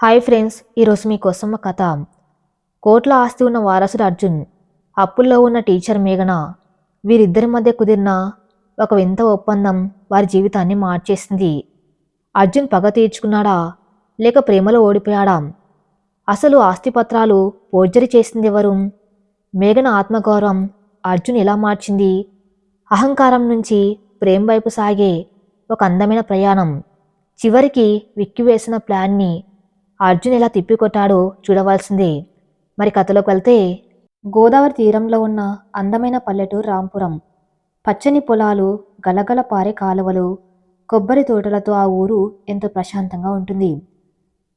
Hi friends, ఈరోజు మీకోసం ఒక కథ. కోట్ల ఆస్తి ఉన్న వారసుడు అర్జున్, అప్పుల్లో ఉన్న టీచర్ మేఘన, వీరిద్దరి మధ్య కుదిరిన ఒక వింత ఒప్పందం వారి జీవితాన్ని మార్చేసింది. అర్జున్ పగ తీర్చుకున్నాడా, లేక ప్రేమలో ఓడిపోయాడా? అసలు ఆస్తిపత్రాలు ఫోర్జరీ చేసింది ఎవరు? మేఘన ఆత్మగౌరవం అర్జున్ ఎలా మార్చింది? అహంకారం నుంచి ప్రేమ వైపు సాగే ఒక అందమైన ప్రయాణం. చివరికి విక్కివేసిన ప్లాన్ని అర్జున్ ఎలా తిప్పికొట్టాడో చూడవలసిందే. మరి కథలోకి వెళ్తే, గోదావరి తీరంలో ఉన్న అందమైన పల్లెటూరు రాంపురం. పచ్చని పొలాలు, గలగల పారే కాలువలు, కొబ్బరి తోటలతో ఆ ఊరు ఎంతో ప్రశాంతంగా ఉంటుంది.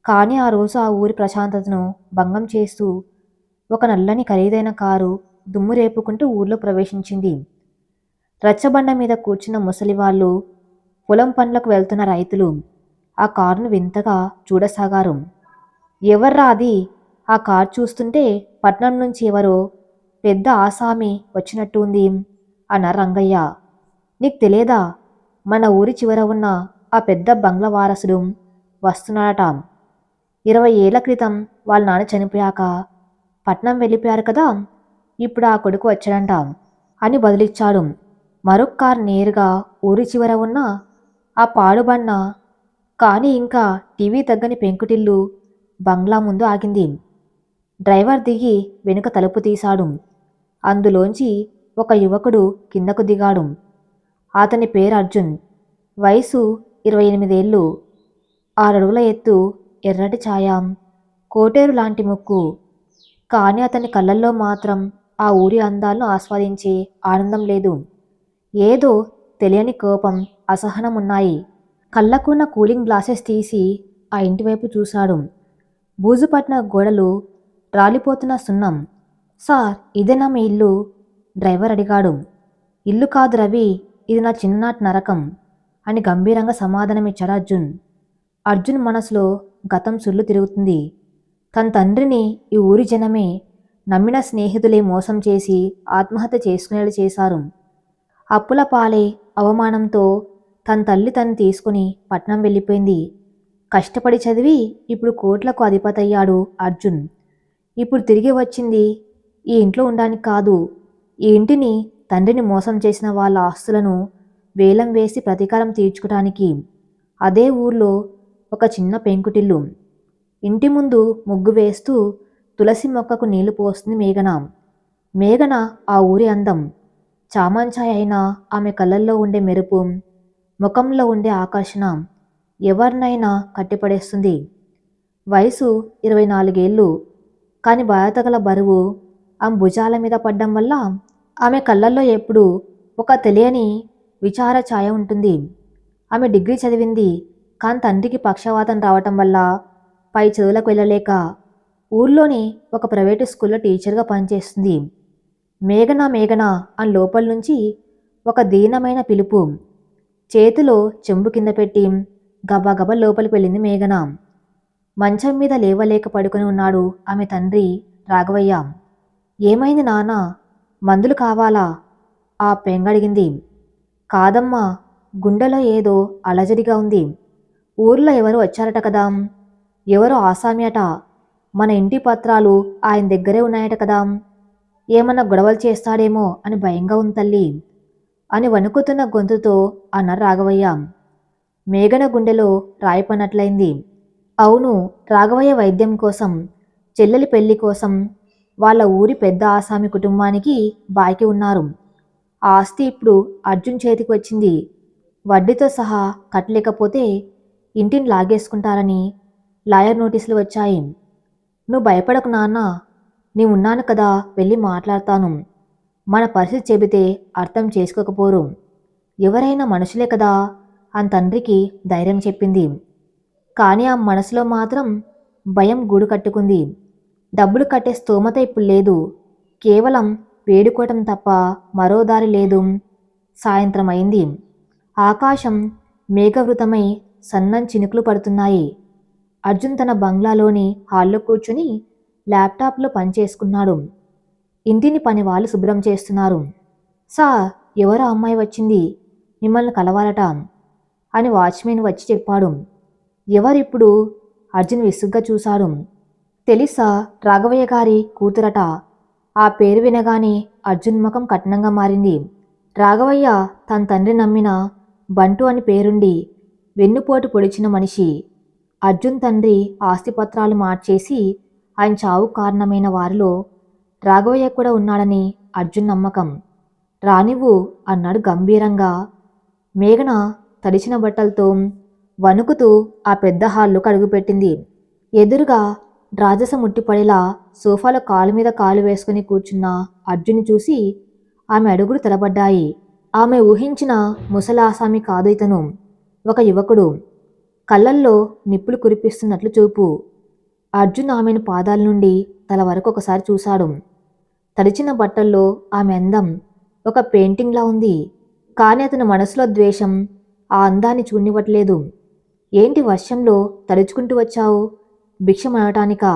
కానీ ఆ రోజు ఆ ఊరి ప్రశాంతతను భంగం చేస్తూ ఒక నల్లని ఖరీదైన కారు దుమ్ము రేపుకుంటూ ఊర్లో ప్రవేశించింది. రచ్చబండ మీద కూర్చున్న ముసలివాళ్ళు, పొలం పనులకు వెళ్తున్న రైతులు ఆ కారును వింతగా చూడసాగారు. ఎవర్రా అది? ఆ కారు చూస్తుంటే పట్నం నుంచి ఎవరో పెద్ద ఆసామి వచ్చినట్టు ఉంది అన్నారు రంగయ్య. నీకు తెలియదా? మన ఊరి చివర ఉన్న ఆ పెద్ద బంగ్లా వారసుడు వస్తున్నాడట. 20 ఏళ్ల క్రితం వాళ్ళ నాన్న చనిపోయాక పట్నం వెళ్ళిపోయారు కదా, ఇప్పుడు ఆ కొడుకు వచ్చాడంట అని బదులిచ్చాడు. మరొక కారు నేరుగా ఊరి చివర ఉన్న ఆ పాడుబన్న కానీ ఇంకా టీవీ తగ్గని పెంకుటిల్లు బంగ్లా ముందు ఆగింది. డ్రైవర్ దిగి వెనుక తలుపు తీశాడు. అందులోంచి ఒక యువకుడు కిందకు దిగాడు. అతని పేరు అర్జున్. వయసు 28 ఏళ్ళు. 6 అడుగుల ఎత్తు, ఎర్రటి ఛాయ, కోటేరు లాంటి ముక్కు. కానీ అతని కళ్ళల్లో మాత్రం ఆ ఊరి అందాలను ఆస్వాదించే ఆనందం లేదు. ఏదో తెలియని కోపం, అసహనం ఉన్నాయి. కళ్ళకున్న కూలింగ్ గ్లాసెస్ తీసి ఆ ఇంటివైపు చూశాడు. బూజుపట్టిన గోడలు, రాలిపోతున్న సున్నం. సార్, ఇదేనా మీ ఇల్లు? డ్రైవర్ అడిగాడు. ఇల్లు కాదు రవి, ఇది నా చిన్ననాటి నరకం అని గంభీరంగా సమాధానమిచ్చాడు అర్జున్. అర్జున్ మనసులో గతం సుళ్ళు తిరుగుతుంది. తన తండ్రిని ఈ ఊరి జనమే, నమ్మిన స్నేహితులే మోసం చేసి ఆత్మహత్య చేసుకునేలా చేశారు. అప్పుల పాలై అవమానంతో తన తల్లి తను తీసుకుని పట్నం వెళ్ళిపోయింది. కష్టపడి చదివి ఇప్పుడు కోట్లకు అధిపతయ్యాడు అర్జున్. ఇప్పుడు తిరిగి వచ్చింది ఈ ఇంట్లో ఉండడానికి కాదు, ఈ ఇంటిని, తండ్రిని మోసం చేసిన వాళ్ళ ఆస్తులను వేలం వేసి ప్రతీకారం తీర్చుకోవడానికి. అదే ఊర్లో ఒక చిన్న పెంకుటిల్లు. ఇంటి ముందు ముగ్గు వేస్తూ తులసి మొక్కకు నీళ్లు పోస్తుంది మేఘన. మేఘన ఆ ఊరి అందం. చామంచాయ్ అయినా ఆమె కళ్ళల్లో ఉండే మెరుపు, ముఖంలో ఉండే ఆకర్షణ ఎవరినైనా కట్టిపడేస్తుంది. వయసు 24 ఏళ్ళు. కానీ బాధ్యతగల బరువు ఆమె భుజాల మీద పడ్డం వల్ల ఆమె కళ్ళల్లో ఎప్పుడూ ఒక తెలియని విచార ఛాయ ఉంటుంది. ఆమె డిగ్రీ చదివింది, కానీ తండ్రికి పక్షవాతం రావటం వల్ల పై చదువులకు వెళ్ళలేక ఊర్లోని ఒక ప్రైవేటు స్కూల్లో టీచర్గా పనిచేస్తుంది. మేఘన మేఘన అని లోపల నుంచి ఒక దీనమైన పిలుపు. చేతిలో చెంబు కింద పెట్టి గబగబా లోపలికి వెళ్ళింది మేఘన. మంచం మీద లేవలేక పడుకొని ఉన్నాడు ఆమె తండ్రి రాఘవయ్య. ఏమైంది నాన్న? మందులు కావాలా? ఆ పెంగడిగింది. కాదమ్మా, గుండెలో ఏదో అలజడిగా ఉంది. ఊర్లో ఎవరో వచ్చారట కదా, ఎవరో ఆసామి అట. మన ఇంటి పత్రాలు ఆయన దగ్గరే ఉన్నాయట కదా, ఏమన్నా గొడవలు చేస్తాడేమో అని భయంగా ఉంది తల్లి అని వణుకుతున్న గొంతుతో అన్నారు రాఘవయ్య. మేఘన గుండెలో రాయిపడినట్లయింది. అవును, రాఘవయ్య వైద్యం కోసం, చెల్లెలి పెళ్లి కోసం వాళ్ళ ఊరి పెద్ద ఆసామి కుటుంబానికి బాకీ ఉన్నారు. ఆ ఆస్తి ఇప్పుడు అర్జున్ చేతికి వచ్చింది. వడ్డీతో సహా కట్టలేకపోతే ఇంటిని లాగేసుకుంటారని లాయర్ నోటీసులు వచ్చాయి. నువ్వు భయపడకు నాన్న, ఉన్నాను కదా, వెళ్ళి మాట్లాడతాను. మన పరిస్థితి చెబితే అర్థం చేసుకోకపోరు. ఎవరైనా మనుషులే కదా అని తండ్రికి ధైర్యం చెప్పింది. కానీ ఆ మనసులో మాత్రం భయం గూడు కట్టుకుంది. డబ్బులు కట్టే స్తోమత ఇప్పుడు లేదు. కేవలం వేడుకోవటం తప్ప మరో దారి లేదు. సాయంత్రం అయింది. ఆకాశం మేఘవృతమై సన్నం చినుకులు పడుతున్నాయి. అర్జున్ తన బంగ్లాలోని హాల్లో కూర్చుని ల్యాప్టాప్లో పనిచేసుకున్నాడు. ఇంటిని పని వాళ్ళు శుభ్రం చేస్తున్నారు. సార్, ఎవరో అమ్మాయి వచ్చింది, మిమ్మల్ని కలవాలట అని వాచ్మెన్ వచ్చి చెప్పాడు. ఎవరిప్పుడు అర్జున్ విసుగ్గా చూశాడు. తెలుసా, రాఘవయ్య గారి కూతురట. ఆ పేరు వినగానే అర్జున్ ముఖం కఠినంగా మారింది. రాఘవయ్య తన తండ్రి నమ్మిన బంటు అని పేరుండి వెన్నుపోటు పొడిచిన మనిషి. అర్జున్ తండ్రి ఆస్తిపత్రాలు మార్చేసి ఆయన చావుకు కారణమైన వారిలో రాఘవయ్య కూడా ఉన్నాడని అర్జున్ నమ్మకం. రానివ్వు అన్నాడు గంభీరంగా. మేఘన తడిచిన బట్టలతో వణుకుతూ ఆ పెద్ద హాల్లోకి అడుగుపెట్టింది. ఎదురుగా రాజసం ఉట్టిపడేలా సోఫాలో కాలు మీద కాలు వేసుకుని కూర్చున్న అర్జున్ని చూసి ఆమె అడుగులు తడబడ్డాయి. ఆమె ఊహించిన ముసలాసామి కాదు ఇతను. ఒక యువకుడు, కళ్ళల్లో నిప్పులు కురిపిస్తున్నట్లు చూపు. అర్జున్ ఆమెను పాదాల నుండి తల వరకు ఒకసారి చూశాడు. తడిచిన బట్టల్లో ఆమె అందం ఒక పెయింటింగ్లా ఉంది. కానీ అతని మనసులో ద్వేషం ఆ అందాన్ని చూడనివ్వట్లేదు. ఏంటి వర్షంలో తడుచుకుంటూ వచ్చావు? భిక్షం అనటానికా?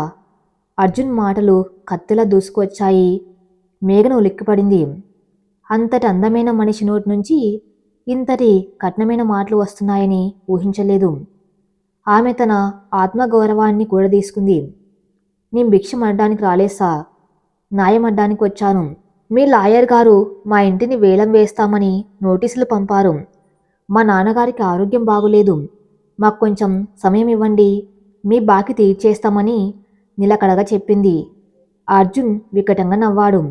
అర్జున్ మాటలు కత్తిలా దూసుకువచ్చాయి. మేఘన ఉలిక్కిపడింది. అంతటి అందమైన మనిషి నోటి నుంచి ఇంతటి కఠినమైన మాటలు వస్తున్నాయని ఊహించలేదు. ఆమె తన ఆత్మగౌరవాన్ని కూడా తీసుకుంది. నేను భిక్షం అడ్డానికి రాలేసా, న్యాయం అడ్డానికి వచ్చాను. మీ లాయర్ గారు మా ఇంటిని వేలం వేస్తామని నోటీసులు పంపారు. మా నాన్నగారికి ఆరోగ్యం బాగులేదు. మాకు కొంచెం సమయం ఇవ్వండి, మీ బాకీ తీర్చేస్తామని నిలకడగా చెప్పింది. అర్జున్ వికటంగా నవ్వాడు.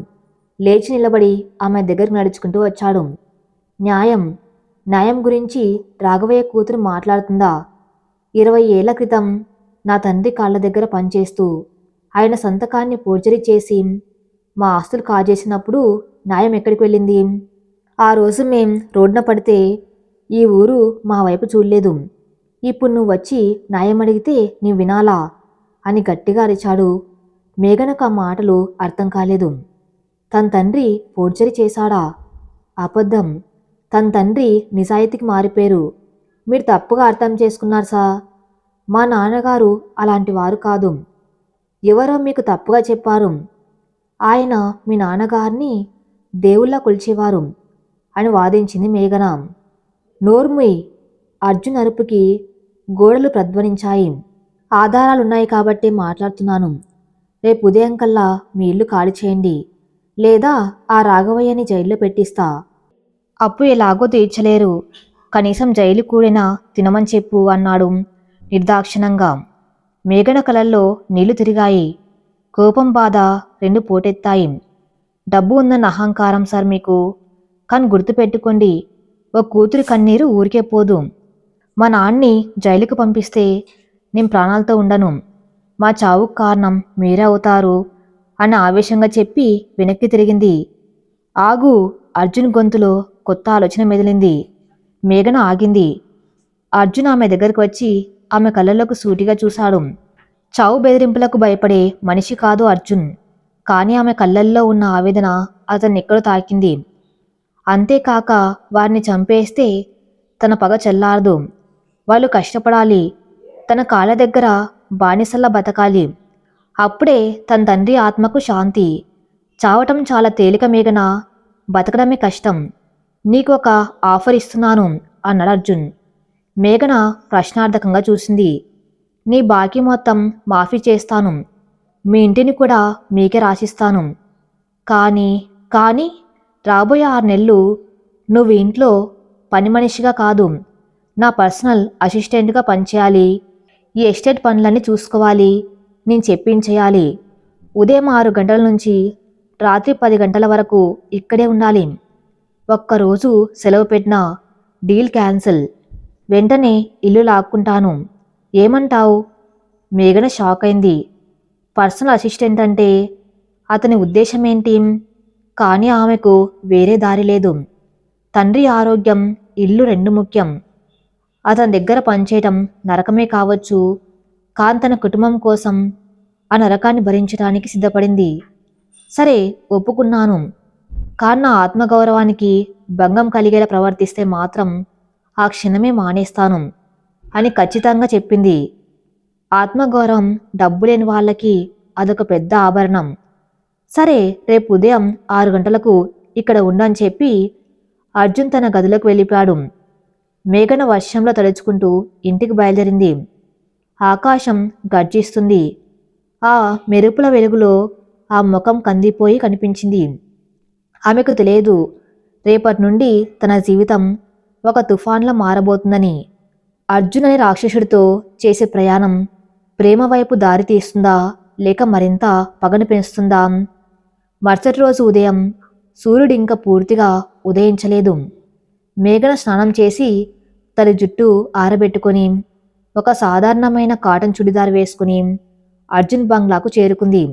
లేచి నిలబడి ఆమె దగ్గరకు నడుచుకుంటూ వచ్చాడు. న్యాయం న్యాయం గురించి రాఘవయ్య కూతురు మాట్లాడుతుందా? 20 ఏళ్ల క్రితం నా తండ్రి కాళ్ళ దగ్గర పనిచేస్తూ ఆయన సంతకాన్ని ఫోర్జరీ చేసి మా ఆస్తులు కాజేసినప్పుడు న్యాయం ఎక్కడికి వెళ్ళింది? ఆ రోజు మేం రోడ్న పడితే ఈ ఊరు మా వైపు చూడలేదు. ఇప్పుడు నువ్వు వచ్చి న్యాయం అడిగితే నీ వినాలా అని గట్టిగా అరిచాడు. మేఘనకు ఆ మాటలు అర్థం కాలేదు. తన తండ్రి ఫోర్జరీ చేశాడా? అబద్ధం. తన తండ్రి నిజాయితీకి మారిపోయారు. మీరు తప్పుగా అర్థం చేసుకున్నారు సార్. మా నాన్నగారు అలాంటి వారు కాదు. ఎవరో మీకు తప్పుగా చెప్పారు. ఆయన మీ నాన్నగారిని దేవుళ్ళ కొలిచేవారు అని వాదించింది మేఘన. నోర్ముయ్! అర్జున్ అరుపుకి గోడలు ప్రధ్వనించాయి. ఆధారాలున్నాయి కాబట్టి మాట్లాడుతున్నాను. రేపు ఉదయం కల్లా మీ ఇల్లు ఖాళీ చేయండి, లేదా ఆ రాఘవయ్యని జైల్లో పెట్టిస్తా. అప్పు ఎలాగో తీర్చలేరు, కనీసం జైలు కూడినా తినమని చెప్పు అన్నాడు నిర్దాక్షిణంగా. మేఘన కలల్లో నీళ్లు తిరిగాయి. కోపం, బాధ రెండు పోటెత్తాయి. డబ్బు ఉందన్న అహంకారం సార్ మీకు. కానీ గుర్తుపెట్టుకోండి, ఓ కూతురి కన్నీరు ఊరికే పోదు. మా నాన్ని జైలుకు పంపిస్తే నేను ప్రాణాలతో ఉండను. మా చావుకు కారణం మీరే అవుతారు అని ఆవేశంగా చెప్పి వెనక్కి తిరిగింది. ఆగు! అర్జున్ గొంతులో కొత్త ఆలోచన మెదిలింది. మేఘన ఆగింది. అర్జున్ ఆమె దగ్గరకు వచ్చి ఆమె కళ్ళలోకి సూటిగా చూశాడు. చావు బెదిరింపులకు భయపడే మనిషి కాదు అర్జున్. కానీ ఆమె కళ్ళల్లో ఉన్న ఆవేదన అతన్నెక్కడో తాకింది. అంతేకాక వారిని చంపేస్తే తన పగ చల్లారదు. వాళ్ళు కష్టపడాలి, తన కాళ్ళ దగ్గర బానిసల్లా బతకాలి. అప్పుడే తన తండ్రి ఆత్మకు శాంతి. చావటం చాలా తేలిక మేఘన, బతకడమే కష్టం. నీకు ఒక ఆఫర్ ఇస్తున్నాను అన్నాడు అర్జున్. మేఘన ప్రశ్నార్థకంగా చూసింది. నీ బాకీ మొత్తం మాఫీ చేస్తాను. మీ ఇంటిని కూడా మీకే రాసిస్తాను. కానీ రాబోయే 6 నెలలు నువ్వు ఇంట్లో పని మనిషిగా కాదు, నా పర్సనల్ అసిస్టెంట్గా పనిచేయాలి. ఈ ఎస్టేట్ పనులన్నీ చూసుకోవాలి, నేను చెప్పించేయాలి. ఉదయం 6 గంటల నుంచి రాత్రి 10 గంటల వరకు ఇక్కడే ఉండాలి. ఒక్కరోజు సెలవు పెట్టినా డీల్ క్యాన్సిల్. వెంటనే ఇల్లు లాక్కుంటాను. ఏమంటావు? మేఘన షాక్ అయింది. పర్సనల్ అసిస్టెంట్ అంటే అతని ఉద్దేశం ఏంటి? కానీ ఆమెకు వేరే దారి లేదు. తండ్రి ఆరోగ్యం, ఇల్లు రెండు ముఖ్యం. అతని దగ్గర పనిచేయటం నరకమే కావచ్చు, కానీ తన కుటుంబం కోసం ఆ నరకాన్ని భరించడానికి సిద్ధపడింది. సరే, ఒప్పుకున్నాను. కానీ నా ఆత్మగౌరవానికి భంగం కలిగేలా ప్రవర్తిస్తే మాత్రం ఆ క్షణమే మానేస్తాను అని ఖచ్చితంగా చెప్పింది. ఆత్మగౌరవం డబ్బు లేని వాళ్ళకి అదొక పెద్ద ఆభరణం. సరే, రేపు ఉదయం 6 గంటలకు ఇక్కడ ఉండని చెప్పి అర్జున్ తన గదిలోకి వెళ్ళిపోయాడు. మేఘన వర్షంలో తడుచుకుంటూ ఇంటికి బయలుదేరింది. ఆకాశం గర్జిస్తుంది. ఆ మెరుపుల వెలుగులో ఆ ముఖం కందిపోయి కనిపించింది. ఆమెకు తెలియదు రేపటి నుండి తన జీవితం ఒక తుఫాన్లా మారబోతుందని. అర్జున్ అనే రాక్షసుడితో చేసే ప్రయాణం ప్రేమ వైపు దారి తీస్తుందా లేక మరింత పగను పెంచుతుందా? మరుసటి రోజు ఉదయం సూర్యుడు ఇంకా పూర్తిగా ఉదయించలేదు. మేఘన స్నానం చేసి తన జుట్టు ఆరబెట్టుకొని ఒక సాధారణమైన కాటన్ చుడిదార్ వేసుకుని అర్జున్ బంగ్లాకు చేరుకుంది.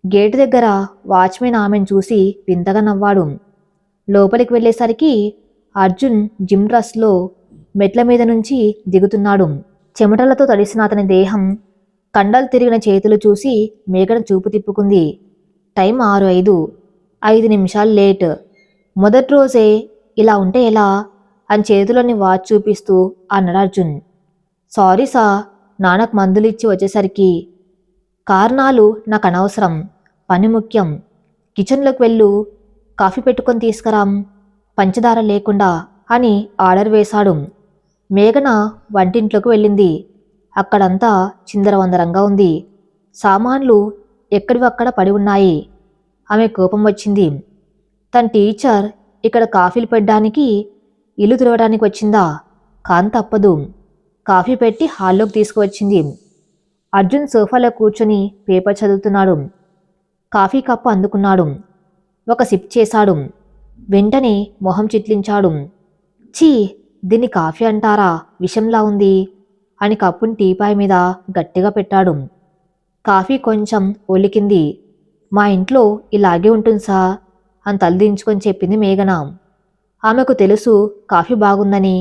గేటు దగ్గర వాచ్మెన్ ఆమెను చూసి వింతగా నవ్వాడు. లోపలికి వెళ్ళేసరికి అర్జున్ జిమ్ డ్రెస్లో మెట్ల మీద నుంచి దిగుతున్నాడు. చెమటలతో తడిసిన అతని దేహం, కండలు తిరిగిన చేతులు చూసి మేఘన చూపు తిప్పుకుంది. టైం 6:05, 5 నిమిషాలు లేట్. మొదటి రోజే ఇలా ఉంటే ఎలా అని చేతిలోని వాచ్ చూపిస్తూ అన్నాడు అర్జున్. సారీ సా, నాన్నకు మందులిచ్చి వచ్చేసరికి. కారణాలు నాకు అనవసరం, పని ముఖ్యం. కిచెన్లోకి వెళ్ళు, కాఫీ పెట్టుకొని తీసుకురాం, పంచదార లేకుండా అని ఆర్డర్ వేశాడు. మేఘన వంటింట్లోకి వెళ్ళింది. అక్కడంతా చిందరవందరంగా ఉంది. సామాన్లు ఎక్కడివక్కడ పడి ఉన్నాయి. ఆమె కోపం వచ్చింది. తన టీచర్ ఇక్కడ కాఫీలు పెట్టడానికి, ఇల్లు తుడవడానికి వచ్చిందా? కాని తప్పదు. కాఫీ పెట్టి హాల్లోకి తీసుకువచ్చింది. అర్జున్ సోఫాలో కూర్చొని పేపర్ చదువుతున్నాడు. కాఫీ కప్పు అందుకున్నాడు. ఒక సిప్ చేశాడు. వెంటనే మొహం చిట్లించాడు. ఛీ, దీన్ని కాఫీ అంటారా? విషంలా ఉంది అని కప్పుని టీపాయ్ మీద గట్టిగా పెట్టాడు. కాఫీ కొంచెం ఒలికింది. మా ఇంట్లో ఇలాగే ఉంటుంది సా అని తలదించుకొని చెప్పింది మేఘన. ఆమెకు తెలుసు కాఫీ బాగుందని,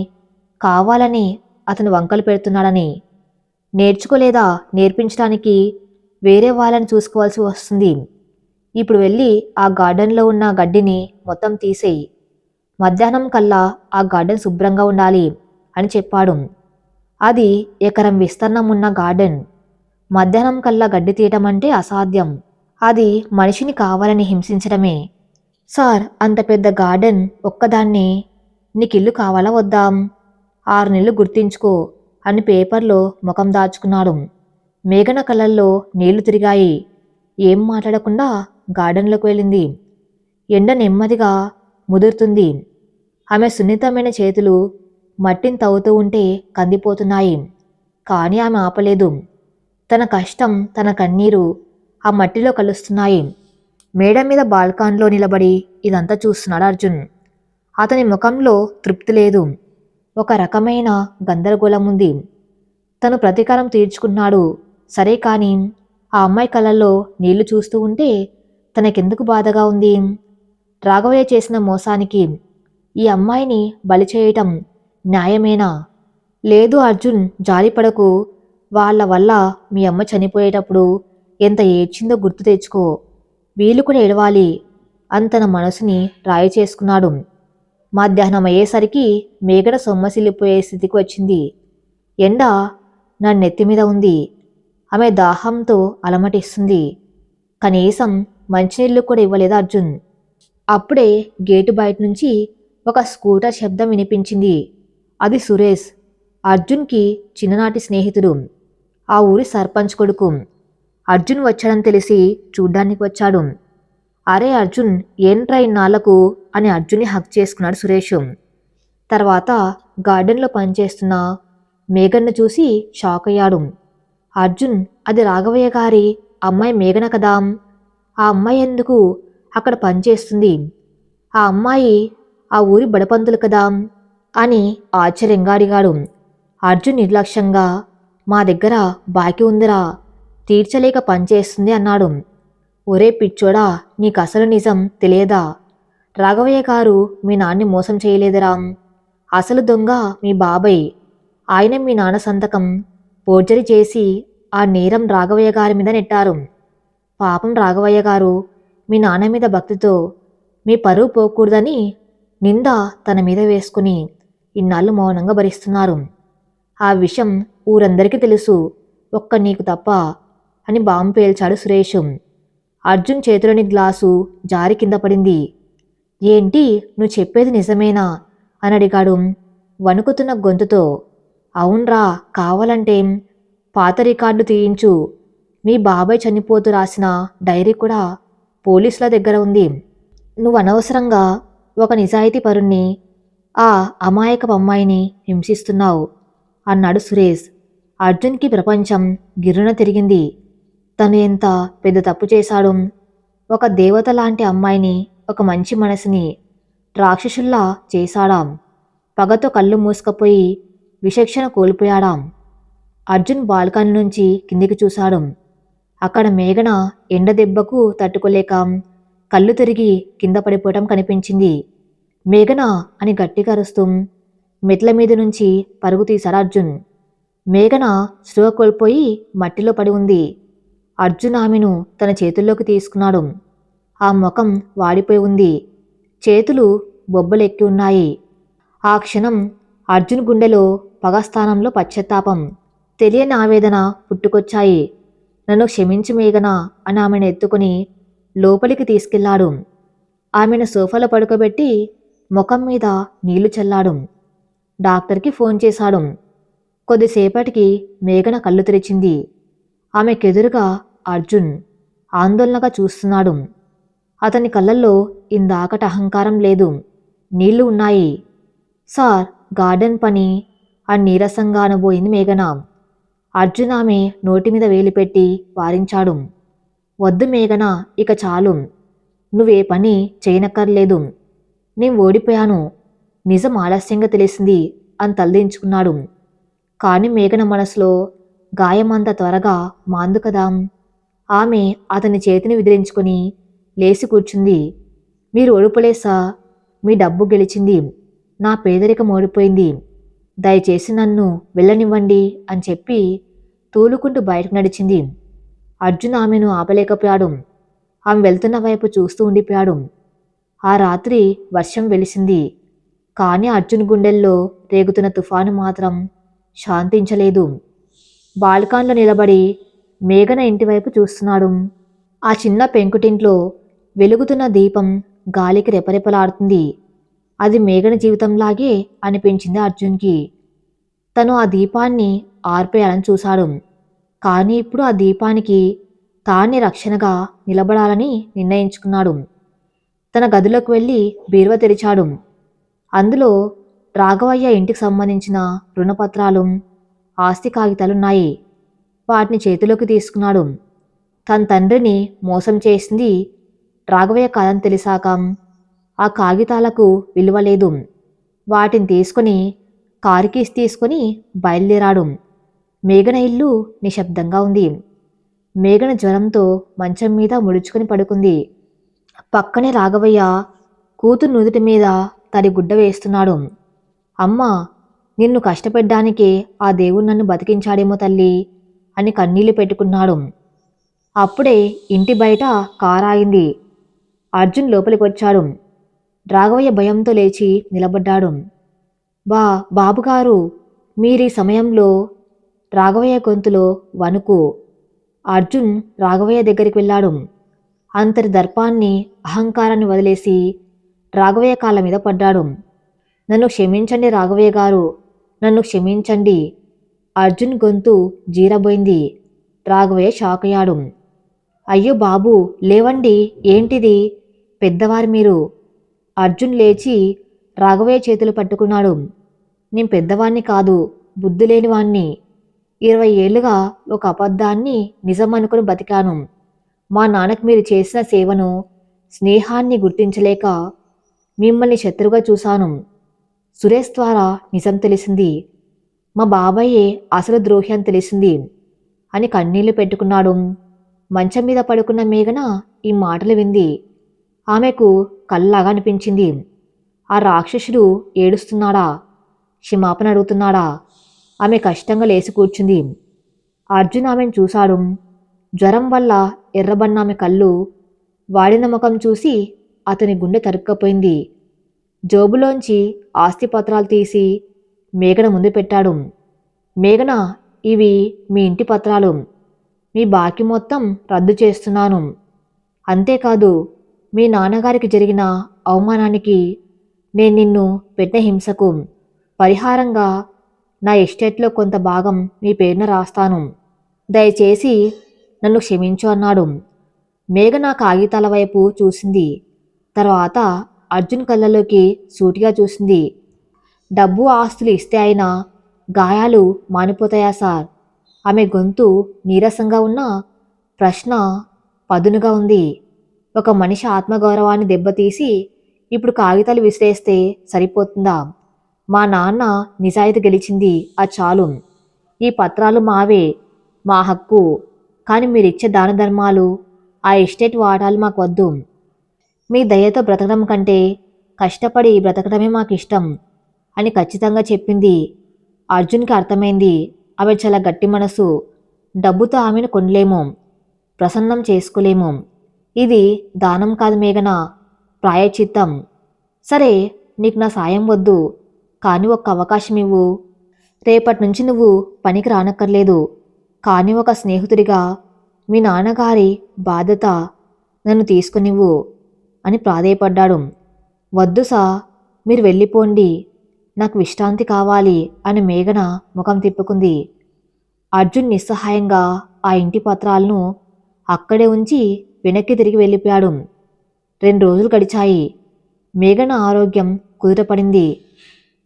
కావాలని అతను వంకలు పెడుతున్నాడని. నేర్చుకోలేదా? నేర్పించడానికి వేరే వాళ్ళని చూసుకోవాల్సి వస్తుంది. ఇప్పుడు వెళ్ళి ఆ గార్డెన్లో ఉన్న గడ్డిని మొత్తం తీసేయి. మధ్యాహ్నం కల్లా ఆ గార్డెన్ శుభ్రంగా ఉండాలి అని చెప్పాడు. అది ఎకరం విస్తీర్ణం ఉన్న గార్డెన్. మధ్యాహ్నం కల్లా గడ్డి తీయటం అంటే అసాధ్యం. అది మనిషిని కావాలని హింసించడమే. సార్, అంత పెద్ద గార్డెన్ ఒక్కదాన్నే, నీకిల్లు కావాలా వద్దా? 6 నెలలు గుర్తించుకో అని పేపర్లో ముఖం దాచుకున్నాడు. మేఘన కళ్ళల్లో నీళ్లు తిరిగాయి. ఏం మాట్లాడకుండా గార్డెన్లోకి వెళ్ళింది. ఎండ నెమ్మదిగా ముదురుతుంది. ఆమె సున్నితమైన చేతులు మట్టిని తవ్వుతూ ఉంటే కందిపోతున్నాయి. కానీ ఆమె ఆపలేదు. తన కష్టం, తన కన్నీరు ఆ మట్టిలో కలుస్తున్నాయి. మేడ మీద బాల్కాన్లో నిలబడి ఇదంతా చూస్తున్నాడు అర్జున్. అతని ముఖంలో తృప్తి లేదు. ఒక రకమైన గందరగోళం ఉంది. తను ప్రతీకారం తీర్చుకున్నాడు సరే, కానీ ఆ అమ్మాయి కళ్ళల్లో నీళ్లు చూస్తూ ఉంటే తనకెందుకు బాధగా ఉంది? రాఘవయ్య చేసిన మోసానికి ఈ అమ్మాయిని బలి చేయటం న్యాయమేనా? లేదు అర్జున్, జాలిపడకు. వాళ్ళ వల్ల మీ అమ్మ చనిపోయేటప్పుడు ఎంత ఏడ్చిందో గుర్తు తెచ్చుకో. వీళ్ళు కూడా ఏడవాలి అని తన మనసుని రాయి చేసుకున్నాడు. మధ్యాహ్నం అయ్యేసరికి మేఘన సొమ్మసిల్లిపోయే స్థితికి వచ్చింది. ఎండ నా నెత్తి మీద ఉంది. ఆమె దాహంతో అలమటిస్తుంది. కనీసం మంచినీళ్ళు కూడా ఇవ్వలేదు అర్జున్. అప్పుడే గేటు బయట నుంచి ఒక స్కూటర్ శబ్దం వినిపించింది. అది సురేష్, అర్జున్కి చిన్ననాటి స్నేహితుడు. ఆ ఊరి సర్పంచ్ కొడుకు. అర్జున్ వచ్చాడని తెలిసి చూడ్డానికి వచ్చాడు. అరే అర్జున్, ఏంట్రా ఇన్నాళ్లకు అని అర్జున్ని హక్ చేసుకున్నాడు సురేష్. తర్వాత గార్డెన్లో పనిచేస్తున్న మేఘన్ను చూసి షాక్ అయ్యాడు. అర్జున్, అది రాఘవయ్య గారి అమ్మాయి మేఘన కదా? ఆ అమ్మాయి ఎందుకు అక్కడ పనిచేస్తుంది? ఆ అమ్మాయి ఆ ఊరి బడపంతులు కదా అని ఆశ్చర్యంగా అడిగాడు. అర్జున్ నిర్లక్ష్యంగా, మా దగ్గర బాకీ ఉందిరా, తీర్చలేక పనిచేస్తుంది అన్నాడు. ఒరే పిచ్చోడా, నీకు అసలు నిజం తెలియదా? రాఘవయ్య గారు మీ నాన్ని మోసం చేయలేదురా. అసలు దొంగ మీ బాబాయ్. ఆయన మీ నాన్న సంతకం ఫోర్జరీ చేసి ఆ నేరం రాఘవయ్య గారి మీద నెట్టారు. పాపం రాఘవయ్య గారు మీ నాన్న మీద భక్తితో మీ పరువు పోకూడదని నింద తన మీద వేసుకుని ఇన్నాళ్ళు మౌనంగా భరిస్తున్నారు. ఆ విషయం ఊరందరికీ తెలుసు, ఒక్క నీకు తప్ప అని బాంబు పేల్చాడు సురేష్. అర్జున్ చేతిలోని గ్లాసు జారి కింద పడింది. ఏంటి, నువ్వు చెప్పేది నిజమేనా అని అడిగాడు వణుకుతున్న గొంతుతో. అవునరా, కావాలంటే పాత రికార్డు తీయించు. మీ బాబాయ్ చనిపోతూ రాసిన డైరీ కూడా పోలీసుల దగ్గర ఉంది. నువ్వు అనవసరంగా ఒక నిజాయితీ పరుణ్ణి, ఆ అమాయకపు అమ్మాయిని హింసిస్తున్నావు అన్నాడు సురేష్. అర్జున్కి ప్రపంచం గిర్రున తిరిగింది. తను ఎంత పెద్ద తప్పు చేశాడు. ఒక దేవత లాంటి అమ్మాయిని, ఒక మంచి మనసుని రాక్షసుల్లా చేశాడాం. పగతో కళ్ళు మూసుకపోయి విచక్షణ కోల్పోయాడాం. అర్జున్ బాల్కనీ నుంచి కిందికి చూశాడు. అక్కడ మేఘన ఎండ దెబ్బకు తట్టుకోలేక కళ్ళు తిరిగి కింద పడిపోవటం కనిపించింది. మేఘన అని గట్టిగా అరుస్తూ మెట్ల మీద నుంచి పరుగు తీశాడు అర్జున్. మేఘన స్పృహ కోల్పోయి మట్టిలో పడి ఉంది. అర్జున్ ఆమెను తన చేతుల్లోకి తీసుకున్నాడు. ఆ ముఖం వాడిపోయి ఉంది. చేతులు బొబ్బలెక్కి ఉన్నాయి. ఆ క్షణం అర్జున్ గుండెలో పగస్థానంలో పశ్చాత్తాపం, తెలియని ఆవేదన పుట్టుకొచ్చాయి. నన్ను క్షమించు మేఘన అని ఆమెను ఎత్తుకుని లోపలికి తీసుకెళ్లాడు. ఆమెను సోఫాలో పడుకోబెట్టి ముఖం మీద నీళ్లు చల్లాడు. డాక్టర్కి ఫోన్ చేశాడు. కొద్దిసేపటికి మేఘన కళ్ళు తెరిచింది. ఆమెకెదురుగా అర్జున్ ఆందోళనగా చూస్తున్నాడు. అతని కళ్ళల్లో ఇందాకటి అహంకారం లేదు, నీళ్లు ఉన్నాయి. సార్, గార్డెన్ పని అని నీరసంగా అనబోయింది మేఘన. అర్జున్ ఆమె నోటి మీద వేలు పెట్టి వారించాడు. వద్దు మేఘన, ఇక చాలు. నువ్వే పని చేయనక్కర్లేదు. నేను ఓడిపోయాను, నిజం ఆలస్యంగా తెలిసింది అని తలదించుకున్నాడు. కాని మేఘన మనసులో గాయమంత త్వరగా మాందు కదా. ఆమె అతని చేతిని విదిలించుకొని లేచి కూర్చుంది. మీరు ఓడిపోలేసా, మీ డబ్బు గెలిచింది, నా పేదరికం ఓడిపోయింది. దయచేసి నన్ను వెళ్ళనివ్వండి అని చెప్పి తూలుకుంటూ బయటకు నడిచింది. అర్జున్ ఆమెను ఆపలేకపోయాడు. ఆమె వెళ్తున్న వైపు చూస్తూ ఉండిపోయాడు. ఆ రాత్రి వర్షం వెలిసింది. కానీ అర్జున్ గుండెల్లో రేగుతున్న తుఫాను మాత్రం శాంతించలేదు. బాల్కాన్లో నిలబడి మేఘన ఇంటివైపు చూస్తున్నాడు. ఆ చిన్న పెంకుటింట్లో వెలుగుతున్న దీపం గాలికి రెపరెపలాడుతుంది. అది మేఘన జీవితంలాగే అనిపించింది అర్జున్కి. తను ఆ దీపాన్ని ఆర్పేయాలని చూశాడు. కానీ ఇప్పుడు ఆ దీపానికి తానే రక్షణగా నిలబడాలని నిర్ణయించుకున్నాడు. తన గదిలోకి వెళ్ళి బీరువా తెరిచాడు. అందులో రాఘవయ్య ఇంటికి సంబంధించిన రుణపత్రాలు, ఆస్తి కాగితాలున్నాయి. వాటిని చేతిలోకి తీసుకున్నాడు. తన తండ్రిని మోసం చేసింది రాఘవయ్య కాదని తెలిసాక ఆ కాగితాలకు విలువ లేదు. వాటిని తీసుకొని కారు కీస్ తీసుకొని బయలుదేరాడు. మేఘన ఇల్లు నిశ్శబ్దంగా ఉంది. మేఘన జ్వరంతో మంచం మీద ముడుచుకొని పడుకుంది. పక్కనే రాఘవయ్య కూతురు నుదుటి మీద తడి గుడ్డ వేస్తున్నాడు. అమ్మా, నిన్ను కష్టపెట్టడానికే ఆ దేవుడు నన్ను బతికించాడేమో తల్లి అని కన్నీళ్లు పెట్టుకున్నాడు. అప్పుడే ఇంటి బయట కారాయింది. అర్జున్ లోపలికి వచ్చాడు. రాఘవయ్య భయంతో లేచి నిలబడ్డాడు. బాబుగారు, మీరీ సమయంలో రాఘవయ్య గొంతులో వణుకు. అర్జున్ రాఘవయ్య దగ్గరికి వెళ్ళాడు. అంతటి దర్పాన్ని, అహంకారాన్ని వదిలేసి రాఘవయ్య కాళ్ళ మీద పడ్డాడు. నన్ను క్షమించండి రాఘవయ్య గారు, నన్ను క్షమించండి. అర్జున్ గొంతు జీరబోయింది. రాఘవయ్య షాక్ అయ్యాడు. అయ్యో బాబు, లేవండి, ఏంటిది, పెద్దవారు మీరు. అర్జున్ లేచి రాఘవయ్య చేతులు పట్టుకున్నాడు. నేను పెద్దవాణ్ణి కాదు, బుద్ధి లేనివాణ్ణి. 20 ఏళ్లుగా ఒక అబద్ధాన్ని నిజం అనుకుని బతికాను. మా నాన్నకు మీరు చేసిన సేవను, స్నేహాన్ని గుర్తించలేక మిమ్మల్ని శత్రువుగా చూశాను. సురేష్ ద్వారా నిజం తెలిసింది. మా బాబాయే అసలు ద్రోహి అని తెలిసింది అని కన్నీళ్లు పెట్టుకున్నాడు. మంచం మీద పడుకున్న మేఘన ఈ మాటలు వింది. ఆమెకు కళ్ళలాగా అనిపించింది. ఆ రాక్షసుడు ఏడుస్తున్నాడా, క్షమాపణ అడుగుతున్నాడా? ఆమె కష్టంగా లేచి కూర్చుంది. అర్జున్ ఆమెను చూశాడు. జ్వరం వల్ల ఎర్రబన్న ఆమె కళ్ళు, వాడిన ముఖం చూసి అతని గుండె తరుక్కపోయింది. జోబులోంచి ఆస్తి పత్రాలు తీసి మేఘన ముందు పెట్టాడు. మేఘన, ఇవి మీ ఇంటి పత్రాలు. మీ బాకీ మొత్తం రద్దు చేస్తున్నాను. అంతేకాదు, మీ నాన్నగారికి జరిగిన అవమానానికి, నేను నిన్ను పెట్టిన హింసకు పరిహారంగా నా ఎస్టేట్లో కొంత భాగం మీ పేరున రాస్తాను. దయచేసి నన్ను క్షమించు అన్నాడు. మేఘన కాగితాల వైపు చూసింది. తర్వాత అర్జున్ కళ్ళలోకి సూటిగా చూసింది. డబ్బు ఆస్తులు ఇస్తే అయినా గాయాలు మానిపోతాయా సార్? ఆమె గొంతు నీరసంగా ఉన్న ప్రశ్న పదునుగా ఉంది. ఒక మనిషి ఆత్మగౌరవాన్ని దెబ్బతీసి ఇప్పుడు కాగితాలు విసిరేస్తే సరిపోతుందా? మా నాన్న నిజాయితీ గెలిచింది, అది చాలు. ఈ పత్రాలు మావే, మా హక్కు. కానీ మీరిచ్చే దాన ధర్మాలు, ఆ ఎస్టేట్ వాటాలు మాకు వద్దు. మీ దయతో బ్రతకడం కంటే కష్టపడి బ్రతకడమే మాకిష్టం అని ఖచ్చితంగా చెప్పింది. అర్జున్కి అర్థమైంది ఆమె చాలా గట్టి మనసు. డబ్బుతో ఆమెను కొనలేము, ప్రసన్నం చేసుకోలేము. ఇది దానం కాదు మేఘన, ప్రాయశ్చిత్తం. సరే, నీకు నా సాయం వద్దు, కానీ ఒక్క అవకాశం ఇవ్వు. రేపటి నుంచి నువ్వు పనికి రానక్కర్లేదు. కానీ ఒక స్నేహితుడిగా మీ నాన్నగారి బాధ్యత నన్ను తీసుకునివ్వు అని ప్రాధేయపడ్డాడు. వద్దు సా, మీరు వెళ్ళిపోండి, నాకు విశ్రాంతి కావాలి అని మేఘన ముఖం తిప్పుకుంది. అర్జున్ నిస్సహాయంగా ఆ ఇంటి పత్రాలను అక్కడే ఉంచి వెనక్కి తిరిగి వెళ్ళిపోయాడు. 2 రోజులు గడిచాయి. మేఘన ఆరోగ్యం కుదుటపడింది.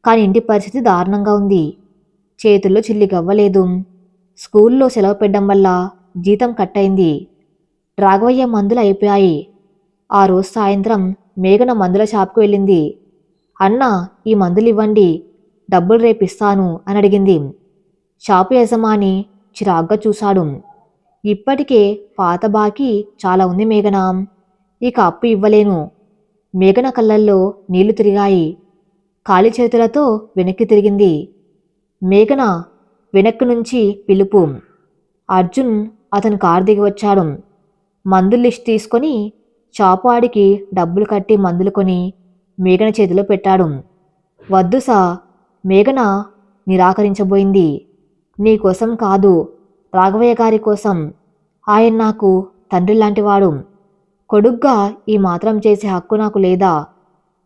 కానీ ఇంటి పరిస్థితి దారుణంగా ఉంది. చేతుల్లో చిల్లి గవ్వలేదు. స్కూల్లో సెలవు పెట్టడం వల్ల జీతం కట్ అయింది. రాఘవయ్య మందులు అయిపోయాయి. ఆ రోజు సాయంత్రం మేఘన మందుల షాప్కి వెళ్ళింది. అన్న, ఈ మందులు ఇవ్వండి, డబ్బులు రేపిస్తాను అని అడిగింది. షాపు యజమాని చిరాగ్గా చూశాడు. ఇప్పటికే పాత బాకీ చాలా ఉంది మేఘన, ఇక అప్పు ఇవ్వలేను. మేఘన కళ్ళల్లో నీళ్లు తిరిగాయి. ఖాళీ చేతులతో వెనక్కి తిరిగింది. మేఘన, వెనక్కి నుంచి పిలుపు. అర్జున్ అతని కారు దిగి వచ్చాడు. మందుల లిస్ట్ తీసుకొని షాపు వాడికి డబ్బులు కట్టి మందులు కొని మేఘన చేతిలో పెట్టాడు. వద్దు సా, మేఘన నిరాకరించబోయింది. నీకోసం కాదు, రాఘవయ్య గారి కోసం. ఆయన నాకు తండ్రి లాంటివాడు. కొడుగ్గా ఈ మాత్రం చేసే హక్కు నాకు లేదా?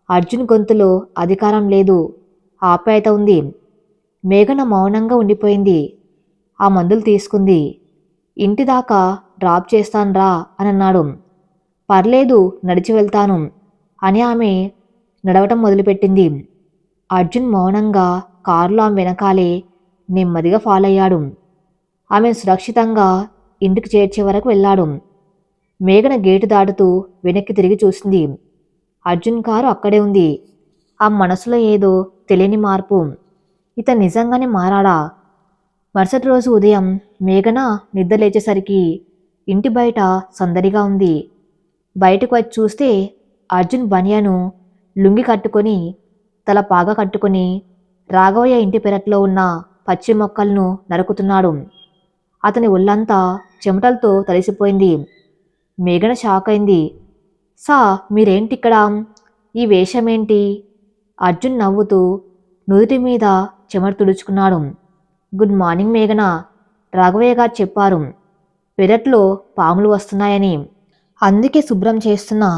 అర్జున్ గొంతులో అధికారం లేదు, ఆప్యాయత ఉంది. మేఘన మౌనంగా ఉండిపోయింది. ఆ మందులు తీసుకుంది. ఇంటి దాకా డ్రాప్ చేస్తాన్రా అని అన్నాడు. పర్లేదు, నడిచి వెళ్తాను అని ఆమె నడవటం మొదలుపెట్టింది. అర్జున్ మౌనంగా కారులో ఆమె వెనకాలే నెమ్మదిగా ఫాలో అయ్యాడు. ఆమె సురక్షితంగా ఇంటికి చేర్చే వరకు వెళ్ళాడు. మేఘన గేటు దాటుతూ వెనక్కి తిరిగి చూసింది. అర్జున్ కారు అక్కడే ఉంది. ఆ మనసులో ఏదో తెలియని మార్పు. ఇతను నిజంగానే మారాడా? మరుసటి రోజు ఉదయం మేఘన నిద్ర లేచేసరికి ఇంటి బయట సందడిగా ఉంది. బయటకు వచ్చి చూస్తే అర్జున్ బనియాను లుంగి కట్టుకొని, తల పాగా కట్టుకొని రాఘవయ్య ఇంటి పెరట్లో ఉన్న పచ్చి మొక్కలను నరుకుతున్నాడు. అతని ఒళ్ళంతా చెమటలతో తడిసిపోయింది. మేఘన షాక్ అయింది. సా, మీరేంటిక్కడ? ఈ వేషమేంటి? అర్జున్ నవ్వుతూ నుదుటి మీద చెమట తుడుచుకున్నాడు. గుడ్ మార్నింగ్ మేఘన, రాఘవయ్య గారు చెప్పారు పెరట్లో పాములు వస్తున్నాయని, అందుకే శుభ్రం చేస్తున్నా.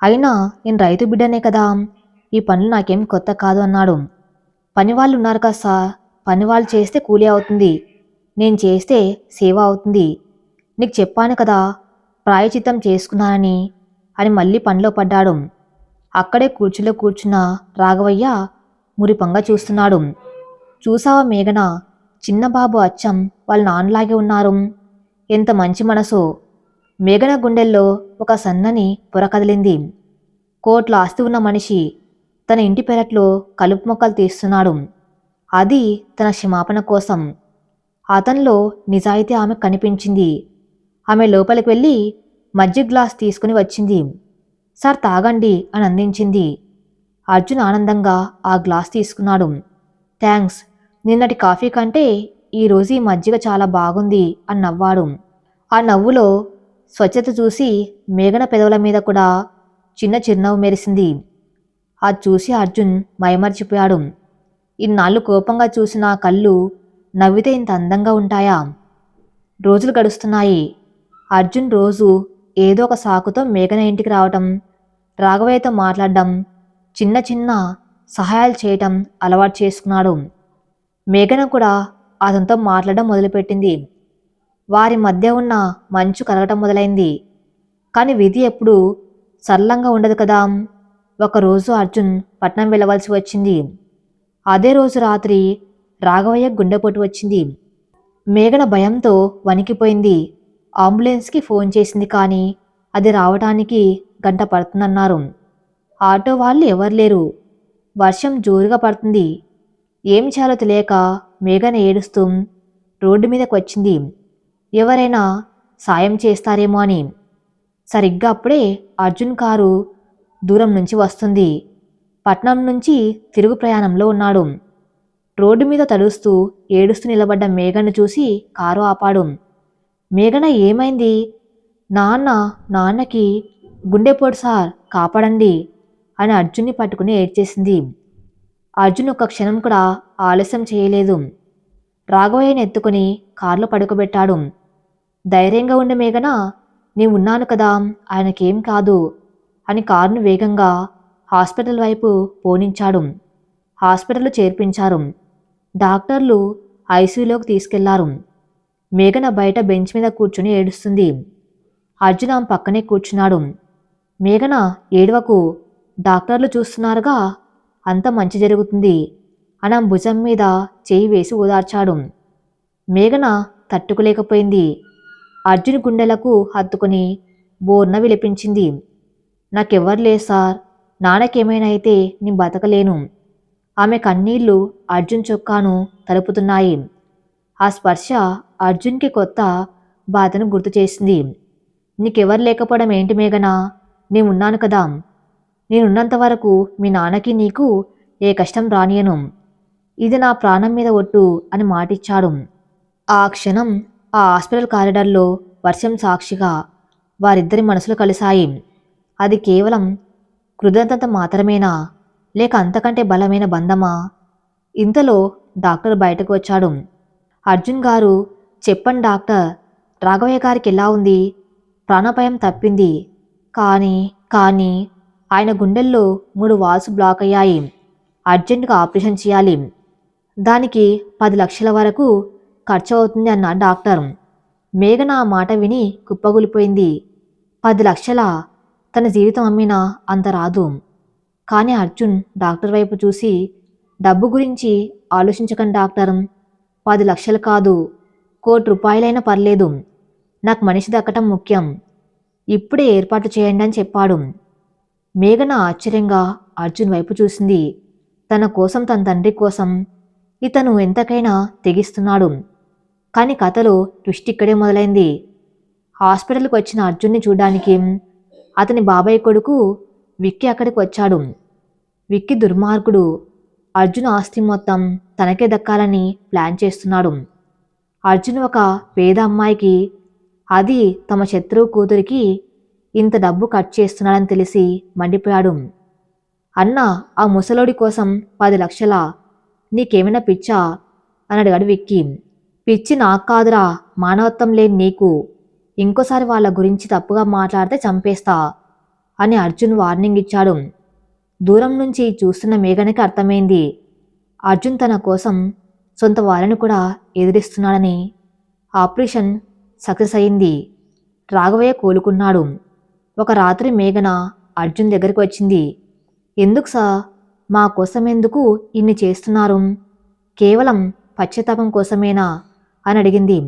అయినా నేను రైతు బిడ్డనే కదా, ఈ పనులు నాకేం కొత్త కాదు అన్నాడు. పనివాళ్ళు ఉన్నారు కదా సార్, పనివాళ్ళు చేస్తే కూలి అవుతుంది, నేను చేస్తే సేవ అవుతుంది. నీకు చెప్పాను కదా ప్రాయచిత్తం చేసుకున్నానని అని మళ్ళీ పనిలో పడ్డాడు. అక్కడే కూర్చులో కూర్చున్న రాఘవయ్య మురిపంగా చూస్తున్నాడు. చూసావా మేఘన, చిన్నబాబు అచ్చం వాళ్ళ నాన్నలాగే ఉన్నారు. ఎంత మంచి మనసో. మేఘన గుండెల్లో ఒక సన్నని పొర కదిలింది. కోట్ల ఆస్తి ఉన్న మనిషి తన ఇంటి పెరట్లో కలుపు మొక్కలు తీస్తున్నాడు. అది తన క్షమాపణ కోసం. అతనిలో నిజాయితీ ఆమె కనిపించింది. ఆమె లోపలికి వెళ్ళి మజ్జిగ గ్లాస్ తీసుకుని వచ్చింది. సార్ తాగండి అని అందించింది. అర్జున్ ఆనందంగా ఆ గ్లాస్ తీసుకున్నాడు. థ్యాంక్స్, నిన్నటి కాఫీ కంటే ఈరోజు ఈ మజ్జిగ చాలా బాగుంది అని నవ్వాడు. ఆ నవ్వులో స్వచ్ఛత చూసి మేఘన పెదవుల మీద కూడా చిన్న చిరునవ్వు మెరిసింది. అది చూసి అర్జున్ మైమర్చిపోయాడు. ఇన్నాళ్ళు కోపంగా చూసిన ఆ కళ్ళు నవ్వితే ఇంత అందంగా ఉంటాయా? రోజులు గడుస్తున్నాయి. అర్జున్ రోజు ఏదో ఒక సాకుతో మేఘన ఇంటికి రావటం, రాఘవయ్యతో మాట్లాడడం, చిన్న చిన్న సహాయాలు చేయటం అలవాటు చేసుకున్నాడు. మేఘన కూడా అతనితో మాట్లాడడం మొదలుపెట్టింది. వారి మధ్య ఉన్న మంచు కరగటం మొదలైంది. కానీ విధి ఎప్పుడూ సరళంగా ఉండదు కదా. ఒకరోజు అర్జున్ పట్నం వెళ్ళవలసి వచ్చింది. అదే రోజు రాత్రి రాఘవయ్య గుండెపోటు వచ్చింది. మేఘన భయంతో వణికిపోయింది. అంబులెన్స్కి ఫోన్ చేసింది, కానీ అది రావటానికి గంట పడుతుందన్నారు. ఆటో వాళ్ళు ఎవరు లేరు. వర్షం జోరుగా పడుతుంది. ఏం చేయాలో తెలియక మేఘన ఏడుస్తూ రోడ్డు మీదకి వచ్చింది, ఎవరైనా సాయం చేస్తారేమో అని. సరిగ్గా అప్పుడే అర్జున్ కారు దూరం నుంచి వస్తుంది. పట్నం నుంచి తిరుగు ప్రయాణంలో ఉన్నాడు. రోడ్డు మీద తడుస్తూ ఏడుస్తూ నిలబడ్డ మేఘను చూసి కారు ఆపాడు. మేఘన, ఏమైంది? నాన్నకి గుండెపోటు సార్, కాపాడండి అని అర్జున్ని పట్టుకుని ఏడ్చేసింది. అర్జున్ ఒక్క క్షణం కూడా ఆలస్యం చేయలేదు. రాఘవయ్యని ఎత్తుకుని కారులో పడుకోబెట్టాడు. ధైర్యంగా ఉండే మేఘన, నీవున్నాను కదా, ఆయనకేం కాదు అని కారును వేగంగా హాస్పిటల్ వైపు పోనించాడు. హాస్పిటల్లో చేర్పించారు. డాక్టర్లు ఐసీయూలోకి తీసుకెళ్లారు. మేఘన బయట బెంచ్ మీద కూర్చుని ఏడుస్తుంది. అర్జున్ ఆమె పక్కనే కూర్చున్నాడు. మేఘన, ఏడవకు, డాక్టర్లు చూస్తున్నారుగా, అంత మంచి జరుగుతుంది అని ఆమె భుజం మీద చేయి వేసి ఓదార్చాడు. మేఘన తట్టుకోలేకపోయింది. అర్జున్ గుండెలకు హత్తుకుని బోర్న విలిపించింది. నాకెవ్వరు లేదు సార్, నాన్నకేమైనా అయితే నీ బతకలేను. ఆమె కన్నీళ్లు అర్జున్ చొక్కాను తలుపుతున్నాయి. ఆ స్పర్శ అర్జున్కి కొత్త బాధను గుర్తు చేసింది. నీకెవరు లేకపోవడం ఏంటి మేఘనా, నేనున్నాను కదా, నేనున్నంత వరకు మీ నాన్నకి నీకు ఏ కష్టం రానియను. ఇది నా ప్రాణం మీద ఒట్టు అని మాటిచ్చాడు. ఆ క్షణం ఆ హాస్పిటల్ కారిడార్లో వర్షం సాక్షిగా వారిద్దరి మనసులు కలిశాయి. అది కేవలం కృతజ్ఞత మాత్రమేనా, లేక అంతకంటే బలమైన బంధమా? ఇంతలో డాక్టర్ బయటకు వచ్చాడు. అర్జున్ గారు, చెప్పండి డాక్టర్, రాఘవయ్య గారికి ఎలా ఉంది? ప్రాణాపాయం తప్పింది, కానీ ఆయన గుండెల్లో 3 వాల్స్ బ్లాక్ అయ్యాయి. అర్జెంటుగా ఆపరేషన్ చేయాలి. దానికి 10 లక్షల వరకు ఖర్చు అవుతుంది అన్న డాక్టర్. మేఘన ఆ మాట విని కుప్పగూలిపోయింది. 10 లక్షల? తన జీవితం అమ్మినా అంత రాదు. కానీ అర్జున్ డాక్టర్ వైపు చూసి, డబ్బు గురించి ఆలోచించకండి డాక్టర్, 10 లక్షలు కాదు, 1,00,00,000 రూపాయలైనా పర్లేదు, నాకు మనిషి దక్కటం ముఖ్యం, ఇప్పుడే ఏర్పాటు చేయండి అని చెప్పాడు. మేఘన ఆశ్చర్యంగా అర్జున్ వైపు చూసింది. తన కోసం, తన తండ్రి కోసం ఇతను ఎంతకైనా తెగిస్తున్నాడు. కానీ కథలో ట్విస్ట్ ఇక్కడే మొదలైంది. హాస్పిటల్కి వచ్చిన అర్జున్ని చూడ్డానికి అతని బాబాయ్ కొడుకు విక్కీ అక్కడికి వచ్చాడు. విక్కీ దుర్మార్గుడు. అర్జున్ ఆస్తి మొత్తం తనకే దక్కాలని ప్లాన్ చేస్తున్నాడు. అర్జున్ ఒక పేద అమ్మాయికి, అది తమ శత్రువు కూతురికి ఇంత డబ్బు కట్ చేస్తున్నాడని తెలిసి మండిపోయాడు. అన్న, ఆ ముసలోడి కోసం 10 లక్షలా? నీకేమైనా పిచ్చా అని అడిగాడు విక్కీ. పిచ్చి నాకు కాదురా, మానవత్వం లేని నీకు. ఇంకోసారి వాళ్ళ గురించి తప్పుగా మాట్లాడితే చంపేస్తా అని అర్జున్ వార్నింగ్ ఇచ్చాడు. దూరం నుంచి చూస్తున్న మేఘనకి అర్థమైంది, అర్జున్ తన కోసం సొంత వాళ్ళని కూడా ఎదిరిస్తున్నాడని. ఆపరేషన్ సక్సెస్ అయింది. రాఘవయ్య కోలుకున్నాడు. ఒక రాత్రి మేఘన అర్జున్ దగ్గరికి వచ్చింది. ఎందుకు సార్, మా కోసం ఎందుకు ఇన్ని చేస్తున్నారు? కేవలం పశ్చాత్తాపం కోసమేనా అని అడిగింది.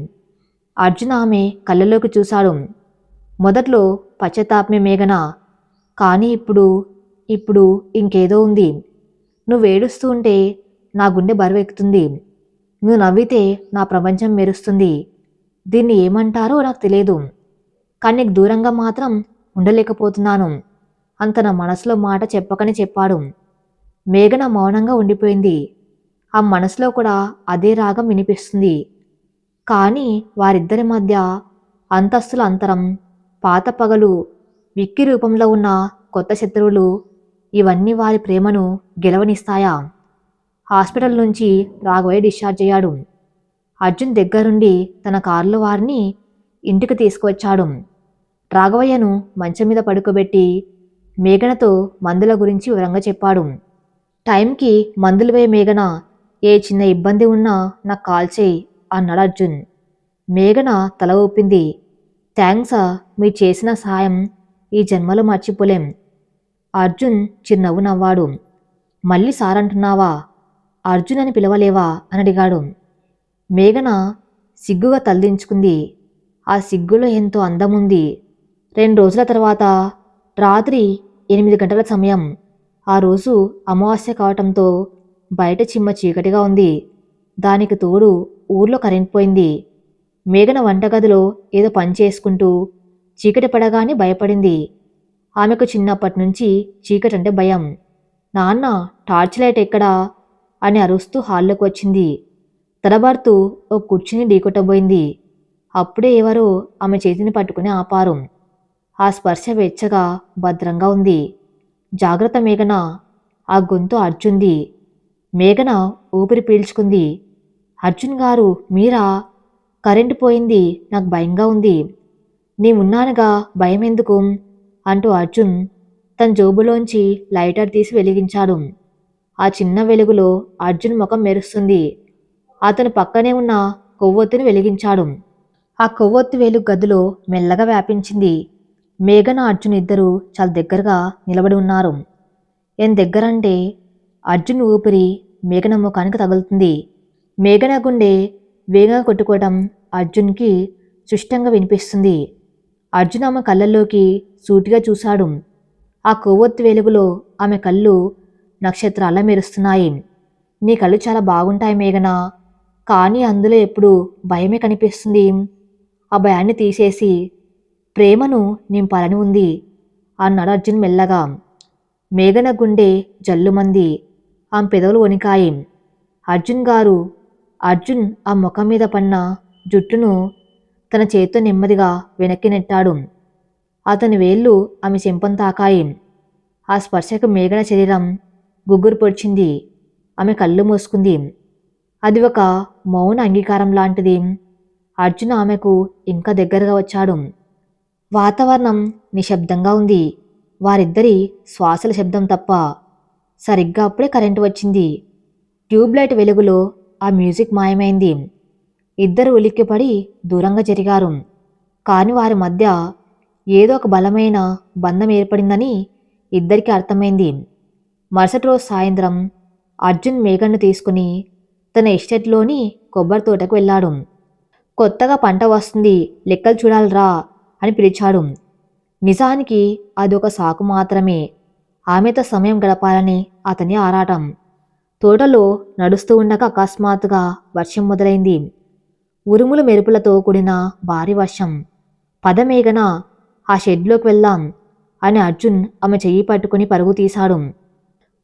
అర్జున్ ఆమె కళ్ళలోకి చూశాడు. మొదట్లో పశ్చాత్తాపమే మేఘన, కానీ ఇప్పుడు ఇంకేదో ఉంది. నువ్వేడుస్తూ ఉంటే నా గుండె బరువెక్కుతుంది. నువ్వు నవ్వితే నా ప్రపంచం మెరుస్తుంది. దీన్ని ఏమంటారో నాకు తెలియదు, కానీ నీకు దూరంగా మాత్రం ఉండలేకపోతున్నాను అంత నా మనసులో మాట చెప్పకని చెప్పాడు. మేఘన మౌనంగా ఉండిపోయింది. ఆ మనసులో కూడా అదే రాగం వినిపిస్తుంది. కానీ వారిద్దరి మధ్య అంతస్తుల అంతరం, పాత పగలు, విక్కీ రూపంలో ఉన్న కొత్త శత్రువులు, ఇవన్నీ వారి ప్రేమను గెలవనిస్తాయా? హాస్పిటల్ నుంచి రాఘవయ్య డిశ్చార్జ్ అయ్యాడు. అర్జున్ దగ్గరుండి తన కారులో వారిని ఇంటికి తీసుకువచ్చాడు. రాఘవయ్యను మంచం మీద పడుకోబెట్టి మేఘనతో మందుల గురించి వివరంగా చెప్పాడు. టైంకి మందులు వేయ మేఘన, ఏ చిన్న ఇబ్బంది ఉన్నా నాకు కాల్ చేయి అన్నాడు అర్జున్. మేఘన తల ఊపింది. థ్యాంక్సా, మీరు చేసిన సాయం ఈ జన్మలో మర్చిపోలేం. అర్జున్ చిరునవ్వు నవ్వాడు. మళ్ళీ సారంటున్నావా? అర్జున్ అని పిలవలేవా అని అడిగాడు. మేఘన సిగ్గుగా తలదించుకుంది. ఆ సిగ్గులో ఎంతో అందముంది. 2 రోజుల తర్వాత రాత్రి 8 గంటల సమయం. ఆ రోజు అమావాస్య కావటంతో బయట చిమ్మ చీకటిగా ఉంది. దానికి తోడు ఊర్లో కరెంట్ పోయింది. మేఘన వంటగదిలో ఏదో పని చేసుకుంటూ చీకటి పడగానే భయపడింది. ఆమెకు చిన్నప్పటి నుంచి చీకటంటే భయం. నాన్న, టార్చ్ లైట్ ఎక్కడా అని అరుస్తూ హాల్లోకి వచ్చింది. తడబడుతూ ఓ కుర్చీని ఢీకొట్టబోయింది. అప్పుడే ఎవరో ఆమె చేతిని పట్టుకుని ఆపారు. ఆ స్పర్శ వెచ్చగా భద్రంగా ఉంది. జాగ్రత్త మేఘన, ఆ గొంతు అర్జున్ది. మేఘన ఊపిరి పీల్చుకుంది. అర్జున్ గారు, మీరా? కరెంటు పోయింది, నాకు భయంగా ఉంది. నేనున్నానుగా, భయం ఎందుకు అంటూ అర్జున్ తన జోబులోంచి లైటర్ తీసి వెలిగించాడు. ఆ చిన్న వెలుగులో అర్జున్ ముఖం మెరుస్తుంది. అతను పక్కనే ఉన్న కొవ్వొత్తిని వెలిగించాడు. ఆ కొవ్వొత్తి వెలుగు గదిలో మెల్లగా వ్యాపించింది. మేఘన, అర్జున్ ఇద్దరూ చాలా దగ్గరగా నిలబడి ఉన్నారు. ఏం దగ్గరంటే అర్జున్ ఊపిరి మేఘన ముఖానికి తగులుతుంది. మేఘన గుండె వేగంగా కొట్టుకోవడం అర్జున్కి సుష్టంగా వినిపిస్తుంది. అర్జున్ ఆమె కళ్ళల్లోకి సూటిగా చూశాడు. ఆ కొవ్వొత్తి వెలుగులో ఆమె కళ్ళు నక్షత్రాల్లా మెరుస్తున్నాయి. నీ కళ్ళు చాలా బాగుంటాయి మేఘన, కానీ అందులో ఎప్పుడు భయమే కనిపిస్తుంది. ఆ భయాన్ని తీసేసి ప్రేమను నింపాలని ఉంది అన్నాడు అర్జున్ మెల్లగా. మేఘన గుండె జల్లుమంది. ఆమె పెదవులు వణికాయి. అర్జున్ గారు. అర్జున్ ఆ ముఖం మీద పన్న జుట్టును తన చేత్తో నెమ్మదిగా వెనక్కి నెట్టాడు. అతని వేళ్ళు ఆమె చెంపను తాకాయి. ఆ స్పర్శకు మేఘన శరీరం గుగ్గురు పొడిచింది. ఆమె కళ్ళు మూసుకుంది. అది ఒక మౌన అంగీకారం లాంటిది. అర్జున్ ఆమెకు ఇంకా దగ్గరగా వచ్చాడు. వాతావరణం నిశ్శబ్దంగా ఉంది. వారిద్దరి శ్వాసల శబ్దం తప్ప. సరిగ్గా అప్పుడే కరెంటు వచ్చింది. ట్యూబ్లైట్ వెలుగులో ఆ మ్యూజిక్ మాయమైంది. ఇద్దరు ఉలిక్కిపడి దూరంగా జరిగారు. కాని వారి మధ్య ఏదో ఒక బలమైన బంధం ఏర్పడిందని ఇద్దరికీ అర్థమైంది. మరుసటి రోజు సాయంత్రం అర్జున్ మేఘన్ను తీసుకుని తన ఎస్టేట్లోని కొబ్బరి తోటకు వెళ్ళాడు. కొత్తగా పంట వస్తుంది, లెక్కలు చూడాలిరా అని పిలిచాడు. నిజానికి అదొక సాకు మాత్రమే. ఆమెతో సమయం గడపాలని అతని ఆరాటం. తోటలో నడుస్తూ ఉండగా అకస్మాత్తుగా వర్షం మొదలైంది. ఉరుములు మెరుపులతో కూడిన భారీ వర్షం. పద మేఘన, ఆ షెడ్లోకి వెళ్దాం అని అర్జున్ ఆమె చెయ్యి పట్టుకుని పరుగు తీశాడు.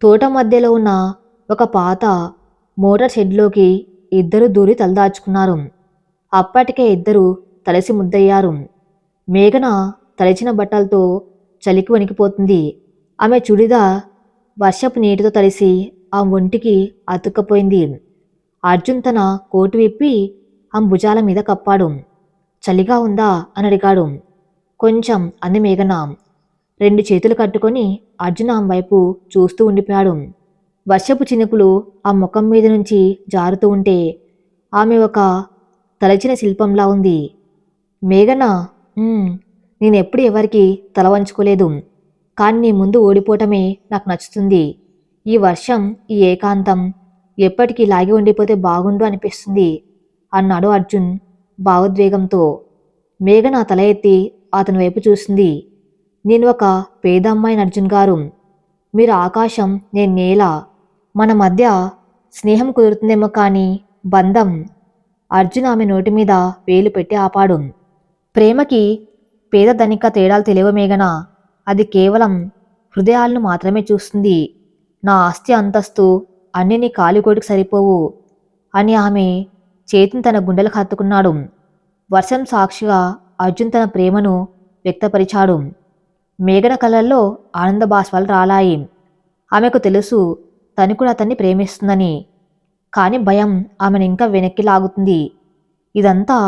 తోట మధ్యలో ఉన్న ఒక పాత మోటార్ షెడ్లోకి ఇద్దరు దూరి తలదాచుకున్నారు. అప్పటికే ఇద్దరు తలసి ముద్దయ్యారు. మేఘన తడిచిన బట్టలతో చలికి వణికిపోతుంది. ఆమె చుడిదా వర్షపు నీటితో తడిసి ఆ ఒంటికి అతుక్కపోయింది. అర్జున్ తన కోటు విప్పి ఆమె భుజాల మీద కప్పాడు. చలిగా ఉందా అని అడిగాడు. కొంచెం అంది మేఘన. 2 చేతులు కట్టుకొని అర్జున్ ఆమె వైపు చూస్తూ ఉండిపోయాడు. వర్షపు చినుకులు ఆ ముఖం మీద నుంచి జారుతూ ఉంటే ఆమె ఒక తలచిన శిల్పంలా ఉంది. మేఘన, నేనెప్పుడు ఎవరికి తల వంచుకోలేదు, కానీ నీ ముందు ఓడిపోవటమే నాకు నచ్చుతుంది. ఈ వర్షం, ఈ ఏకాంతం ఎప్పటికీ ఇలాగే ఉండిపోతే బాగుండు అనిపిస్తుంది అన్నాడు అర్జున్ భావోద్వేగంతో. మేఘన తల ఎత్తి అతని వైపు చూసింది. నేను ఒక పేద అమ్మాయిని అర్జున్ గారు. మీరు ఆకాశం, నేను నేల. మన మధ్య స్నేహం కుదురుతుందేమో కానీ బంధం. అర్జున్ ఆమె నోటి మీద వేలు పెట్టి ఆపాడు. ప్రేమకి పేద ధనిక తేడాలు తెలియవు మేఘన. అది కేవలం హృదయాలను మాత్రమే చూస్తుంది. నా ఆస్తి అంతస్తు అన్నీ నీ కాలిగోటికి సరిపోవు అని ఆమె చేతిని తన గుండెలకు హత్తుకున్నాడు. వర్షం సాక్షిగా అర్జున్ తన ప్రేమను వ్యక్తపరిచాడు. మేఘన కళ్ళల్లో ఆనంద బాష్పాలు రాలాయి. ఆమెకు తెలుసు తను కూడా అతన్ని ప్రేమిస్తుందని. కానీ భయం ఆమెను ఇంకా వెనక్కి లాగుతుంది. ఇదంతా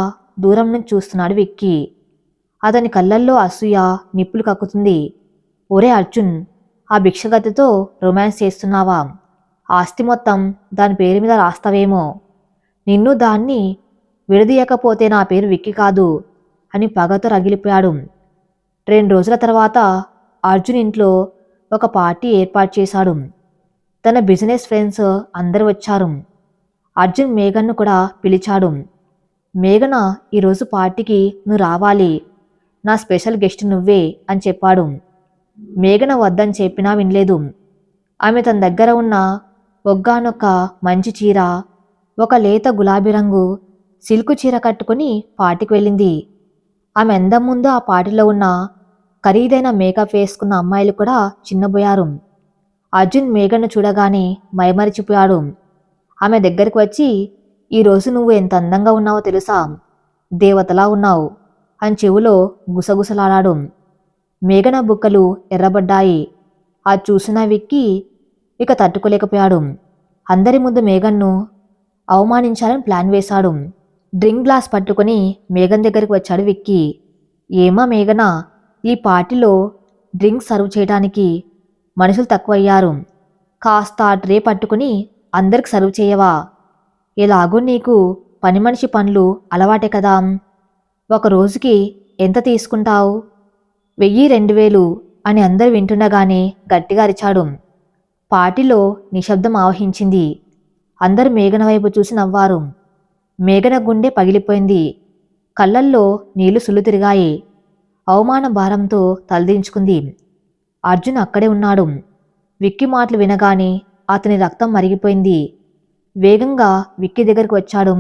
దూరం నుంచి చూస్తున్నాడు విక్కీ. అతని కళ్ళల్లో అసూయ నిప్పులు కక్కుతుంది. ఒరే అర్జున్, ఆ భిక్షగతితో రొమాన్స్ చేస్తున్నావా? ఆస్తి మొత్తం దాని పేరు మీద రాస్తావేమో. నిన్ను దాన్ని విడదీయకపోతే నా పేరు విక్కీ కాదు అని పగతో రగిలిపోయాడు. 2 రోజుల తర్వాత అర్జున్ ఇంట్లో ఒక పార్టీ ఏర్పాటు చేశాడు. తన బిజినెస్ ఫ్రెండ్స్ అందరూ వచ్చారు. అర్జున్ మేఘన్ను కూడా పిలిచాడు. మేఘన, ఈరోజు పార్టీకి నువ్వు రావాలి, నా స్పెషల్ గెస్ట్ నువ్వే అని చెప్పాడు. మేఘన వద్దని చెప్పినా వినలేదు. ఆమె తన దగ్గర ఉన్న ఒగ్గానొక్క మంచి చీర, ఒక లేత గులాబీ రంగు సిల్కు చీర కట్టుకుని పార్టీకి వెళ్ళింది. ఆమె అందం ముందు ఆ పార్టీలో ఉన్న ఖరీదైన మేకప్ వేసుకున్న అమ్మాయిలు కూడా చిన్నబోయారు. అర్జున్ మేఘన్ను చూడగానే మైమరిచిపోయాడు. ఆమె దగ్గరికి వచ్చి, ఈరోజు నువ్వు ఎంత అందంగా ఉన్నావో తెలుసా, దేవతలా ఉన్నావు అని చెవులో గుసగుసలాడాడు. మేఘన బుక్కలు ఎర్రబడ్డాయి. అది చూసిన విక్కీ ఇక తట్టుకోలేకపోయాడు. అందరి ముందు మేఘన్ను అవమానించాలని ప్లాన్ వేశాడు. డ్రింక్ గ్లాస్ పట్టుకుని మేఘన్ దగ్గరికి వచ్చాడు విక్కీ. ఏమా మేఘన, ఈ పార్టీలో డ్రింక్స్ సర్వ్ చేయడానికి మనుషులు తక్కువయ్యారు. కాస్త ఆ ట్రే పట్టుకుని అందరికి సర్వ్ చేయవా? ఎలాగూ నీకు పని మనిషి పనులు అలవాటే కదా. ఒక రోజుకి ఎంత తీసుకుంటావు? 1000-2000 అని అందరూ వింటుండగానే గట్టిగా అరిచాడు. పార్టీలో నిశ్శబ్దం ఆవహించింది. అందరూ మేఘన వైపు చూసి నవ్వారు. మేఘన గుండె పగిలిపోయింది. కళ్ళల్లో నీళ్లు సుళ్ళు తిరిగాయి. అవమాన భారంతో తలదించుకుంది. అర్జున్ అక్కడే ఉన్నాడు. విక్కీ మాటలు వినగానే అతని రక్తం మరిగిపోయింది. వేగంగా విక్కీ దగ్గరికి వచ్చాడు.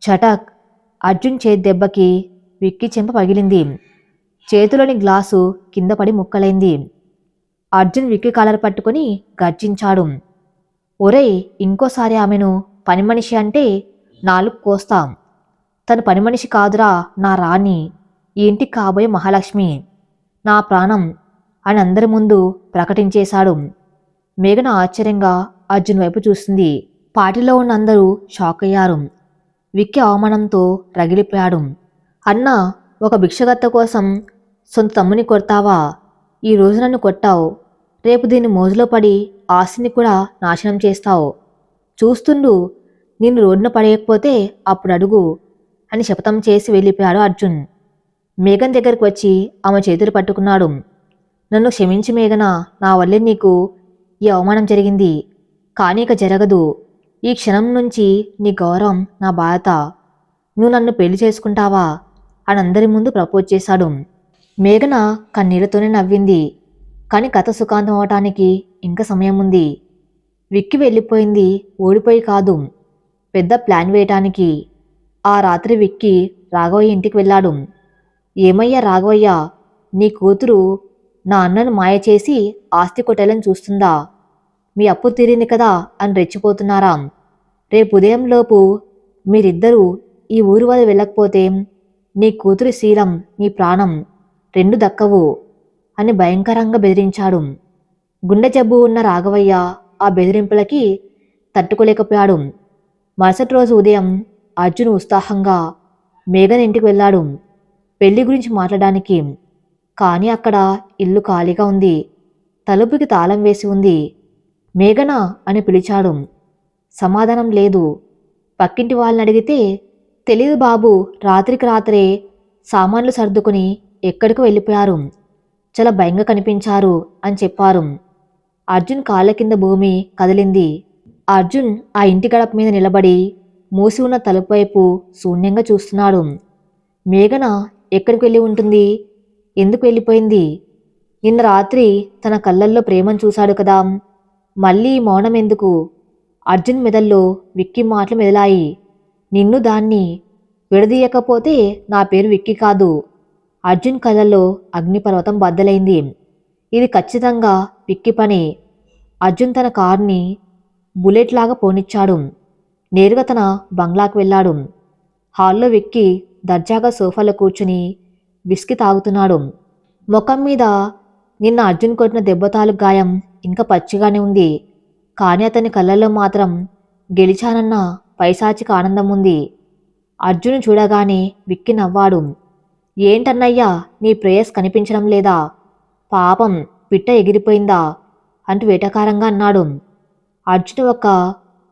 చటక్! అర్జున్ చేతి దెబ్బకి విక్కీ చెంప పగిలింది. చేతిలోని గ్లాసు కింద పడి ముక్కలైంది. అర్జున్ విక్కీ కాలర్ పట్టుకుని గర్జించాడు. ఒరేయ్, ఇంకోసారి ఆమెను పని మనిషి అంటే నాలుగు కోస్తాం. తను పని మనిషి కాదురా, నా రాణి, ఈ ఇంటికి కాబోయే మహాలక్ష్మి, నా ప్రాణం అని అందరి ముందు ప్రకటించేశాడు. మేఘన ఆశ్చర్యంగా అర్జున్ వైపు చూస్తుంది. పార్టీలో ఉన్న అందరూ షాక్ అయ్యారు. విక్కీ అవమానంతో రగిలిపోయాడు. అన్నా, ఒక భిక్షగత్త కోసం సొంత తమ్ముని కొడతావా? ఈ రోజు నన్ను కొట్టావు, రేపు దీన్ని మోజులో పడి ఆస్తిని కూడా నాశనం చేస్తావు. చూస్తుండు, నిన్ను రోడ్డున పడేయకపోతే అప్పుడు అడుగు అని శపథం చేసి వెళ్ళిపోయాడు అర్జున్. మేఘన్ దగ్గరికి వచ్చి ఆమె చేతులు పట్టుకున్నాడు. నన్ను క్షమించి మేఘన, నా వల్లే నీకు ఈ అవమానం జరిగింది. కానీ ఇక జరగదు. ఈ క్షణం నుంచి నీ గౌరవం నా బాధ్యత. నువ్వు నన్ను పెళ్లి చేసుకుంటావా అని అందరి ముందు ప్రపోజ్ చేశాడు. మేఘన కన్నీళ్లతోనే నవ్వింది. కానీ కథ సుఖాంతం అవటానికి ఇంకా సమయం ఉంది. విక్కీ వెళ్ళిపోయింది ఓడిపోయి కాదు, పెద్ద ప్లాన్ వేయటానికి. ఆ రాత్రి విక్కీ రాఘవయ్య ఇంటికి వెళ్ళాడు. ఏమయ్యా రాఘవయ్య, నీ కూతురు నా అన్నను మాయ చేసి ఆస్తి కొట్టేయాలని చూస్తుందా? మీ అప్పు తీరింది కదా అని రెచ్చిపోతున్నారా? రేపు ఉదయంలోపు మీరిద్దరూ ఈ ఊరు వదిలి వెళ్ళకపోతే నీ కూతురి శీలం, నీ ప్రాణం రెండు దక్కవు అని భయంకరంగా బెదిరించాడు. గుండె జబ్బు ఉన్న రాఘవయ్య ఆ బెదిరింపులకి తట్టుకోలేకపోయాడు. మరుసటి రోజు ఉదయం అర్జున్ ఉత్సాహంగా మేఘన్ ఇంటికి వెళ్ళాడు పెళ్లి గురించి మాట్లాడడానికి. కానీ అక్కడ ఇల్లు ఖాళీగా ఉంది. తలుపుకి తాళం వేసి ఉంది. మేఘన అని పిలిచాడు. సమాధానం లేదు. పక్కింటి వాళ్ళని అడిగితే, తెలీదు బాబు, రాత్రికి రాత్రే సామాన్లు సర్దుకుని ఎక్కడికో వెళ్ళిపోయారు, చాలా భయంగా కనిపించారు అని చెప్పారు. అర్జున్ కాళ్ళ కింద భూమి కదిలింది. అర్జున్ ఆ ఇంటి గడప మీద నిలబడి మూసి ఉన్న తలుపు వైపు శూన్యంగా చూస్తున్నాడు. మేఘన ఎక్కడికి వెళ్ళి ఉంటుంది? ఎందుకు వెళ్ళిపోయింది? నిన్న రాత్రి తన కళ్ళల్లో ప్రేమను చూశాడు కదా, మళ్ళీ మౌనం ఎందుకు? అర్జున్ మెదల్లో విక్కీ మాటలు మెదలాయి. నిన్ను దాన్ని విడదీయకపోతే నా పేరు విక్కీ కాదు. అర్జున్ కళ్ళల్లో అగ్నిపర్వతం బద్దలైంది. ఇది ఖచ్చితంగా విక్కీ పని. అర్జున్ తన కారుని బుల్లెట్ లాగా పోనిచ్చాడు. నేరుగా తన బంగ్లాకు వెళ్ళాడు. హాల్లో విక్కీ దర్జాగా సోఫాలో కూర్చుని విస్కీ తాగుతున్నాడు. ముఖం మీద నిన్న అర్జున్ కొట్టిన దెబ్బతాలు గాయం ఇంకా పచ్చిగానే ఉంది. కానీ అతని కళ్ళల్లో మాత్రం గెలిచానన్న పైశాచిక ఆనందం ఉంది. అర్జున్ చూడగానే విక్కీ నవ్వాడు. ఏంటన్నయ్యా, నీ ప్రేయస్ కనిపించడం లేదా? పాపం, పిట్ట ఎగిరిపోయిందా అంటూ వెటకారంగా అన్నాడు. అర్జున్ ఒక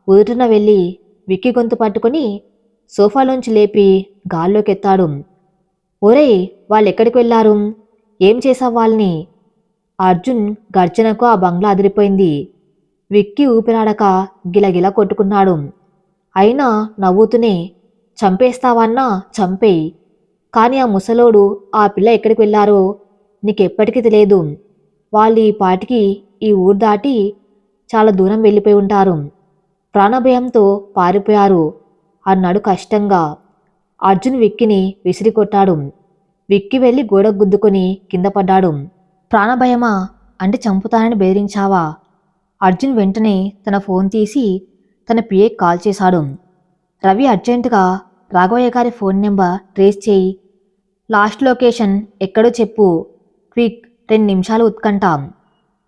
ఉదుటున వెళ్ళి విక్కీ గొంతు పట్టుకుని సోఫాలోంచి లేపి గాల్లోకెత్తాడు. ఒరేయ్, వాళ్ళెక్కడికి వెళ్లారు? ఏం చేశావు వాళ్ళని? అర్జున్ గర్జనకు ఆ బంగ్లా అదిరిపోయింది. విక్కీ ఊపిరాడక గిలగిల కొట్టుకున్నాడు. అయినా నవ్వుతూనే, చంపేస్తావన్నా చంపేయ్, కాని ఆ ముసలోడు ఆ పిల్ల ఎక్కడికి వెళ్లారో నీకెప్పటికీ తెలియదు. వాళ్ళు ఈ పాటికి ఈ ఊరు దాటి చాలా దూరం వెళ్ళిపోయి ఉంటారు. ప్రాణభయంతో పారిపోయారు అన్నాడు కష్టంగా. అర్జున్ విక్కిని విసిరికొట్టాడు. విక్కి వెళ్ళి గోడ గుద్దుకొని కింద పడ్డాడు. ప్రాణభయమా అంటే చంపుతానని బెదిరించావా? అర్జున్ వెంటనే తన ఫోన్ తీసి తన పిఏకి కాల్ చేశాడు. రవి, అర్జెంటుగా రాఘవయ్య గారి ఫోన్ నెంబర్ ట్రేస్ చేయి. లాస్ట్ లొకేషన్ ఎక్కడో చెప్పు. క్విక్, 2 నిమిషాలు ఉత్కంఠ.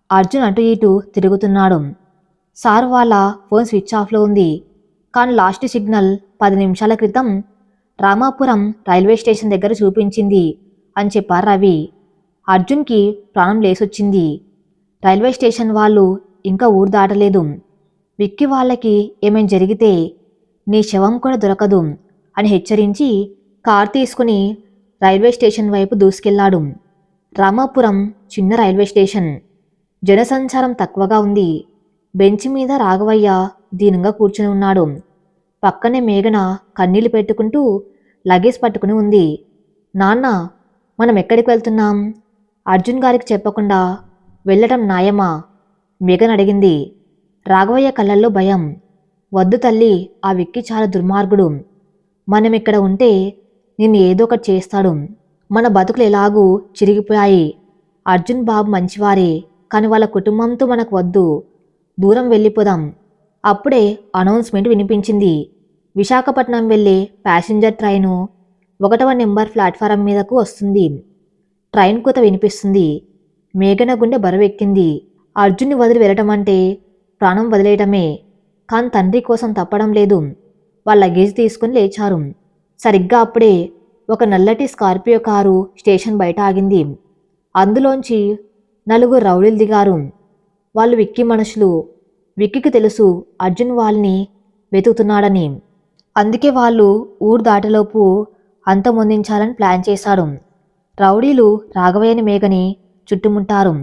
అర్జున్ అటు ఇటు తిరుగుతున్నాడు. సార్, వాళ్ళ ఫోన్ స్విచ్ ఆఫ్లో ఉంది. కానీ లాస్ట్ సిగ్నల్ 10 నిమిషాల క్రితం రామాపురం రైల్వే స్టేషన్ దగ్గర చూపించింది అని చెప్పారు రవి. అర్జున్కి ప్రాణం లేసొచ్చింది. రైల్వే స్టేషన్ వాళ్ళు ఇంకా ఊరు దాటలేదు. విక్కీ వాళ్ళకి ఏమేం జరిగితే నీ శవం కూడా దొరకదు అని హెచ్చరించి కార్ తీసుకుని రైల్వే స్టేషన్ వైపు దూసుకెళ్లాడు. రామాపురం చిన్న రైల్వే స్టేషన్. జనసంచారం తక్కువగా ఉంది. బెంచ్ మీద రాఘవయ్య దీనంగా కూర్చుని ఉన్నాడు. పక్కనే మేఘన కన్నీళ్లు పెట్టుకుంటూ లగేజ్ పట్టుకుని ఉంది. నాన్న, మనం ఎక్కడికి వెళ్తున్నాం? అర్జున్ గారికి చెప్పకుండా వెళ్ళటం న్యాయమా? మేఘన అడిగింది. రాఘవయ్య కళ్ళల్లో భయం. వద్దు తల్లి, ఆ విక్కీ చాలా దుర్మార్గుడు. మనం ఇక్కడ ఉంటే నిన్ను ఏదో ఒకటి చేస్తాడు. మన బతుకులు ఎలాగూ చిరిగిపోయాయి. అర్జున్ బాబు మంచివారే, కానీ వాళ్ళ కుటుంబంతో మనకు వద్దు. దూరం వెళ్ళిపోదాం. అప్పుడే అనౌన్స్మెంట్ వినిపించింది. విశాఖపట్నం వెళ్ళే ప్యాసింజర్ ట్రైను 1వ నెంబర్ ప్లాట్ఫారం మీదకు వస్తుంది. ట్రైన్ కూత వినిపిస్తుంది. మేఘన గుండె బరువెక్కింది. అర్జున్ని వదిలి వెళ్ళటం అంటే ప్రాణం వదిలేయటమే. కాని తండ్రి కోసం తప్పడం లేదు. వాళ్ళ లగేజ్ తీసుకుని లేచారు. సరిగ్గా అప్పుడే ఒక నల్లటి స్కార్పియో కారు స్టేషన్ బయట ఆగింది. అందులోంచి 4 రౌడీలు దిగారు. వాళ్ళు విక్కీ మనుషులు. విక్కీకి తెలుసు అర్జున్ వాళ్ళని వెతుకుతున్నాడని. అందుకే వాళ్ళు ఊరు దాటలోపు అంతమొందించాలని ప్లాన్ చేశాడు. రౌడీలు రాఘవయ్యని మేఘని చుట్టుముట్టారు.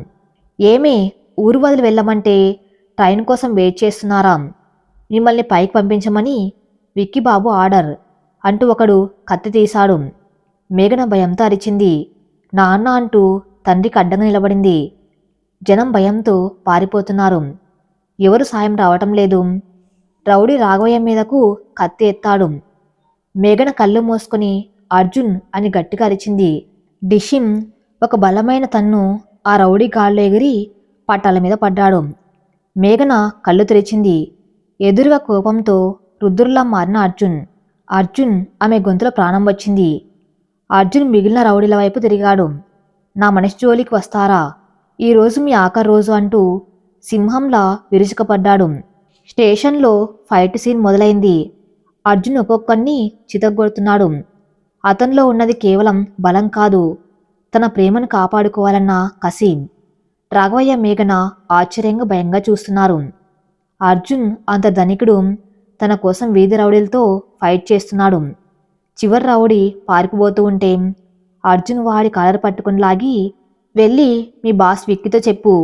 ఏమే, ఊరు వదిలి వెళ్ళమంటే ట్రైన్ కోసం వెయిట్ చేస్తున్నారా? మిమ్మల్ని పైకి పంపించమని విక్కీ బాబు ఆర్డర్ అంటూ ఒకడు కత్తి తీశాడు. మేఘన భయంతో అరిచింది. నాన్న అంటూ తండ్రికి అడ్డంగా నిలబడింది. జనం భయంతో పారిపోతున్నారు. ఎవరు సాయం రావటం లేదు. రౌడీ రాఘవయ్య మీదకు కత్తి ఎత్తాడు. మేఘన కళ్ళు మూసుకొని అర్జున్ అని గట్టిగా అరిచింది. డిషిం! ఒక బలమైన తన్ను ఆ రౌడీ గాల్లో ఎగిరి పట్టాల మీద పడ్డాడు. మేఘన కళ్ళు తెరిచింది. ఎదురుగా కోపంతో రుద్రులా మారిన అర్జున్. అర్జున్! ఆమె గొంతులో ప్రాణం వచ్చింది. అర్జున్ మిగిలిన రౌడీల వైపు తిరిగాడు. నా మనిషి జోలికి వస్తారా? ఈరోజు మీ ఆఖరి రోజు అంటూ సింహంలా విరుచుకపడ్డాడు. స్టేషన్లో ఫైట్ సీన్ మొదలైంది. అర్జున్ ఒక్కొక్కరిని చితగ్గొడుతున్నాడు. అతనిలో ఉన్నది కేవలం బలం కాదు, తన ప్రేమను కాపాడుకోవాలన్న కసి. రాఘవయ్య, మేఘన ఆశ్చర్యంగా భయంగా చూస్తున్నారు. అర్జున్ అంత ధనికుడు తన కోసం వీధి రౌడీలతో ఫైట్ చేస్తున్నాడు. చివరి రౌడీ పారిపోతూ ఉంటే అర్జున్ వాడి కాలర్ పట్టుకుని లాగి, వెళ్ళి మీ బాస్ విక్కీతో చెప్పు,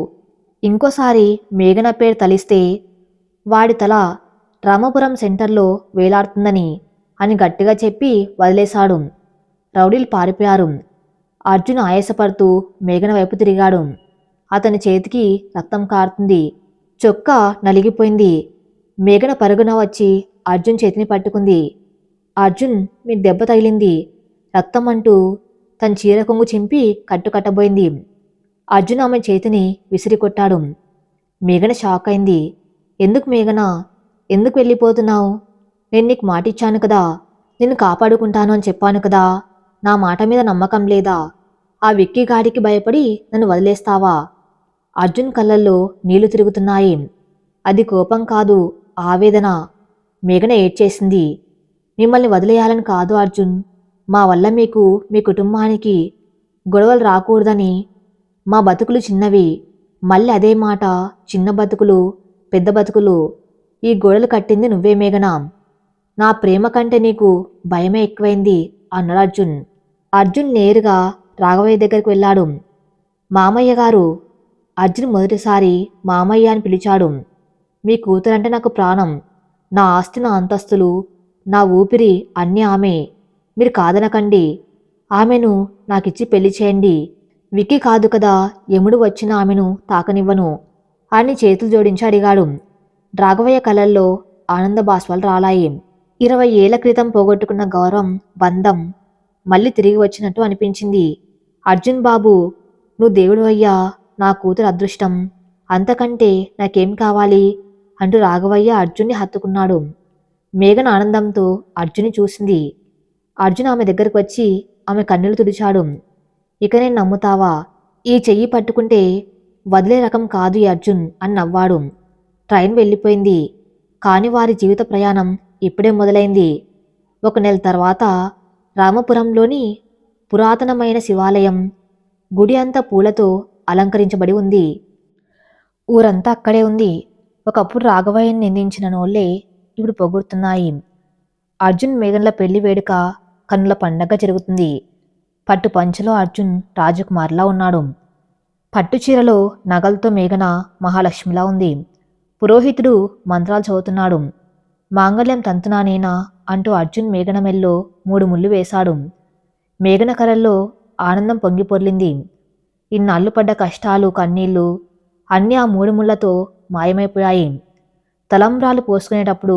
ఇంకోసారి మేఘన పేరు తలిస్తే వాడి తల రామపురం సెంటర్లో వేలాడుతుందని అని గట్టిగా చెప్పి వదిలేశాడు. రౌడీలు పారిపోయారు. అర్జున్ ఆయాసపడుతూ మేఘన వైపు తిరిగాడు. అతని చేతికి రక్తం కారుతుంది. చొక్కా నలిగిపోయింది. మేఘన పరుగున వచ్చి అర్జున్ చేతిని పట్టుకుంది. అర్జున్, మీకు దెబ్బ తగిలింది, రక్తం అంటూ తన చీర కొంగు చింపి కట్టబోయింది. అర్జున్ ఆమె చేతిని విసిరికొట్టాడు. మేఘన షాక్ అయింది. ఎందుకు మేఘన? ఎందుకు వెళ్ళిపోతున్నావు? నేను నీకు మాటిచ్చాను కదా, నిన్ను కాపాడుకుంటాను అని చెప్పాను కదా. నా మాట మీద నమ్మకం లేదా? ఆ విక్కీ గాడికి భయపడి నన్ను వదిలేస్తావా? అర్జున్ కళ్ళల్లో నీళ్లు తిరుగుతున్నాయి. అది కోపం కాదు, ఆవేదన. మేఘన ఏడ్చేసింది. మిమ్మల్ని వదిలేయాలని కాదు అర్జున్, మా వల్ల మీకు, మీ కుటుంబానికి గొడవలు రాకూడదని. మా బతుకులు చిన్నవి. మళ్ళీ అదే మాట, చిన్న బతుకులు, పెద్ద బతుకులు. ఈ గోడలు కట్టింది నువ్వే మేఘన. నా ప్రేమ కంటే నీకు భయమే ఎక్కువైంది అన్నాడు అర్జున్. అర్జున్ నేరుగా రాఘవయ్య దగ్గరికి వెళ్ళాడు. మామయ్య గారు. అర్జున్ మొదటిసారి మామయ్య అని పిలిచాడు. మీ కూతురంటే నాకు ప్రాణం. నా ఆస్తి, నా అంతస్తులు, నా ఊపిరి అన్నీ ఆమె. మీరు కాదనకండి. ఆమెను నాకిచ్చి పెళ్లి చేయండి. విక్కీ కాదు కదా యముడు వచ్చిన ఆమెను తాకనివ్వను అని చేతులు జోడించి అడిగాడు. రాఘవయ్య కళ్ళల్లో ఆనంద బాష్పాలు రాలాయి. 20 ఏళ్ల క్రితం పోగొట్టుకున్న గౌరవం, బంధం మళ్ళీ తిరిగి వచ్చినట్టు అనిపించింది. అర్జున్ బాబు, నువ్వు దేవుడు అయ్యా. నా కూతురు అదృష్టం. అంతకంటే నాకేం కావాలి అంటూ రాఘవయ్య అర్జున్ని హత్తుకున్నాడు. మేఘన ఆనందంతో అర్జున్ని చూసింది. అర్జున్ ఆమె దగ్గరకు వచ్చి ఆమె కన్నీళ్లు తుడిచాడు. ఇక నేను నమ్ముతావా? ఈ చెయ్యి పట్టుకుంటే వదిలే రకం కాదు ఈ అర్జున్ అని నవ్వాడు. ట్రైన్ వెళ్ళిపోయింది. కాని వారి జీవిత ప్రయాణం ఇప్పుడే మొదలైంది. 1 నెల తర్వాత రామపురంలోని పురాతనమైన శివాలయం గుడి అంతా పూలతో అలంకరించబడి ఉంది. ఊరంతా అక్కడే ఉంది. ఒకప్పుడు రాఘవయ్యని నిందించిన నోళ్లే ఇప్పుడు పొగుడుతున్నాయి. అర్జున్ మేఘన్ల పెళ్లి వేడుక కన్నుల పండగ జరుగుతుంది. పట్టు పంచలో అర్జున్ రాజకుమార్లా ఉన్నాడు. పట్టు చీరలో నగలతో మేఘన మహాలక్ష్మిలా ఉంది. పురోహితుడు మంత్రాలు చదువుతున్నాడు. మాంగళ్యం తంతునానేనా అంటూ అర్జున్ మేఘన మెల్లో 3 ముళ్ళు వేశాడు. మేఘన కలల్లో ఆనందం పొంగి పొర్లింది. ఇన్నాళ్ళు పడ్డ కష్టాలు, కన్నీళ్లు అన్నీ ఆ 3 ముళ్లతో మాయమైపోయాయి. తలంబ్రాలు పోసుకునేటప్పుడు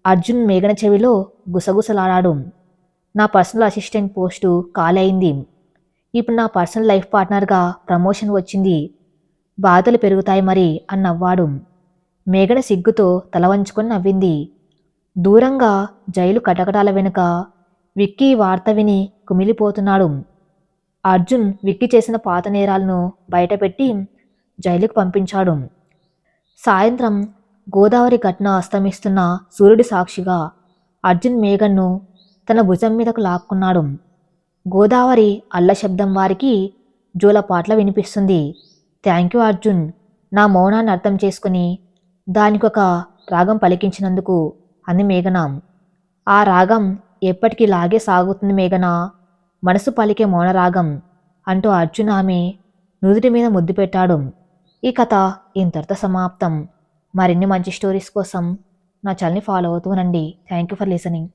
అర్జున్ మేఘన చెవిలో గుసగుసలాడాడు. నా పర్సనల్ అసిస్టెంట్ పోస్టు ఖాళీ అయింది. ఇప్పుడు నా పర్సనల్ లైఫ్ పార్ట్నర్గా ప్రమోషన్ వచ్చింది. బాధలు పెరుగుతాయి మరి అని నవ్వాడు. మేఘన సిగ్గుతో తల వంచుకొని నవ్వింది. దూరంగా జైలు కటకటాల వెనుక విక్కీ వార్త విని కుమిలిపోతున్నాడు. అర్జున్ విక్కీ చేసిన పాత నేరాలను బయటపెట్టి జైలుకు పంపించాడు. సాయంత్రం గోదావరి ఘటన అస్తమిస్తున్న సూర్యుడి సాక్షిగా అర్జున్ మేఘన్ను తన భుజం మీదకు లాక్కున్నాడు. గోదావరి అల్ల శబ్దం వారికి జోలపాట్ల వినిపిస్తుంది. థ్యాంక్ యూ అర్జున్, నా మౌనాన్ని అర్థం చేసుకుని దానికొక రాగం పలికించినందుకు అంది మేఘన. ఆ రాగం ఎప్పటికీ లాగే సాగుతుంది మేఘన, మనసు పలికే మౌనరాగం అంటూ అర్జున్ ఆమె నుదుటి మీద ముద్దు పెట్టాడు. ఈ కథ ఇంతటితో సమాప్తం. మరిన్ని మంచి స్టోరీస్ కోసం నా ఛానల్ని ఫాలో అవుతూ ఉండండి. Thank you for listening.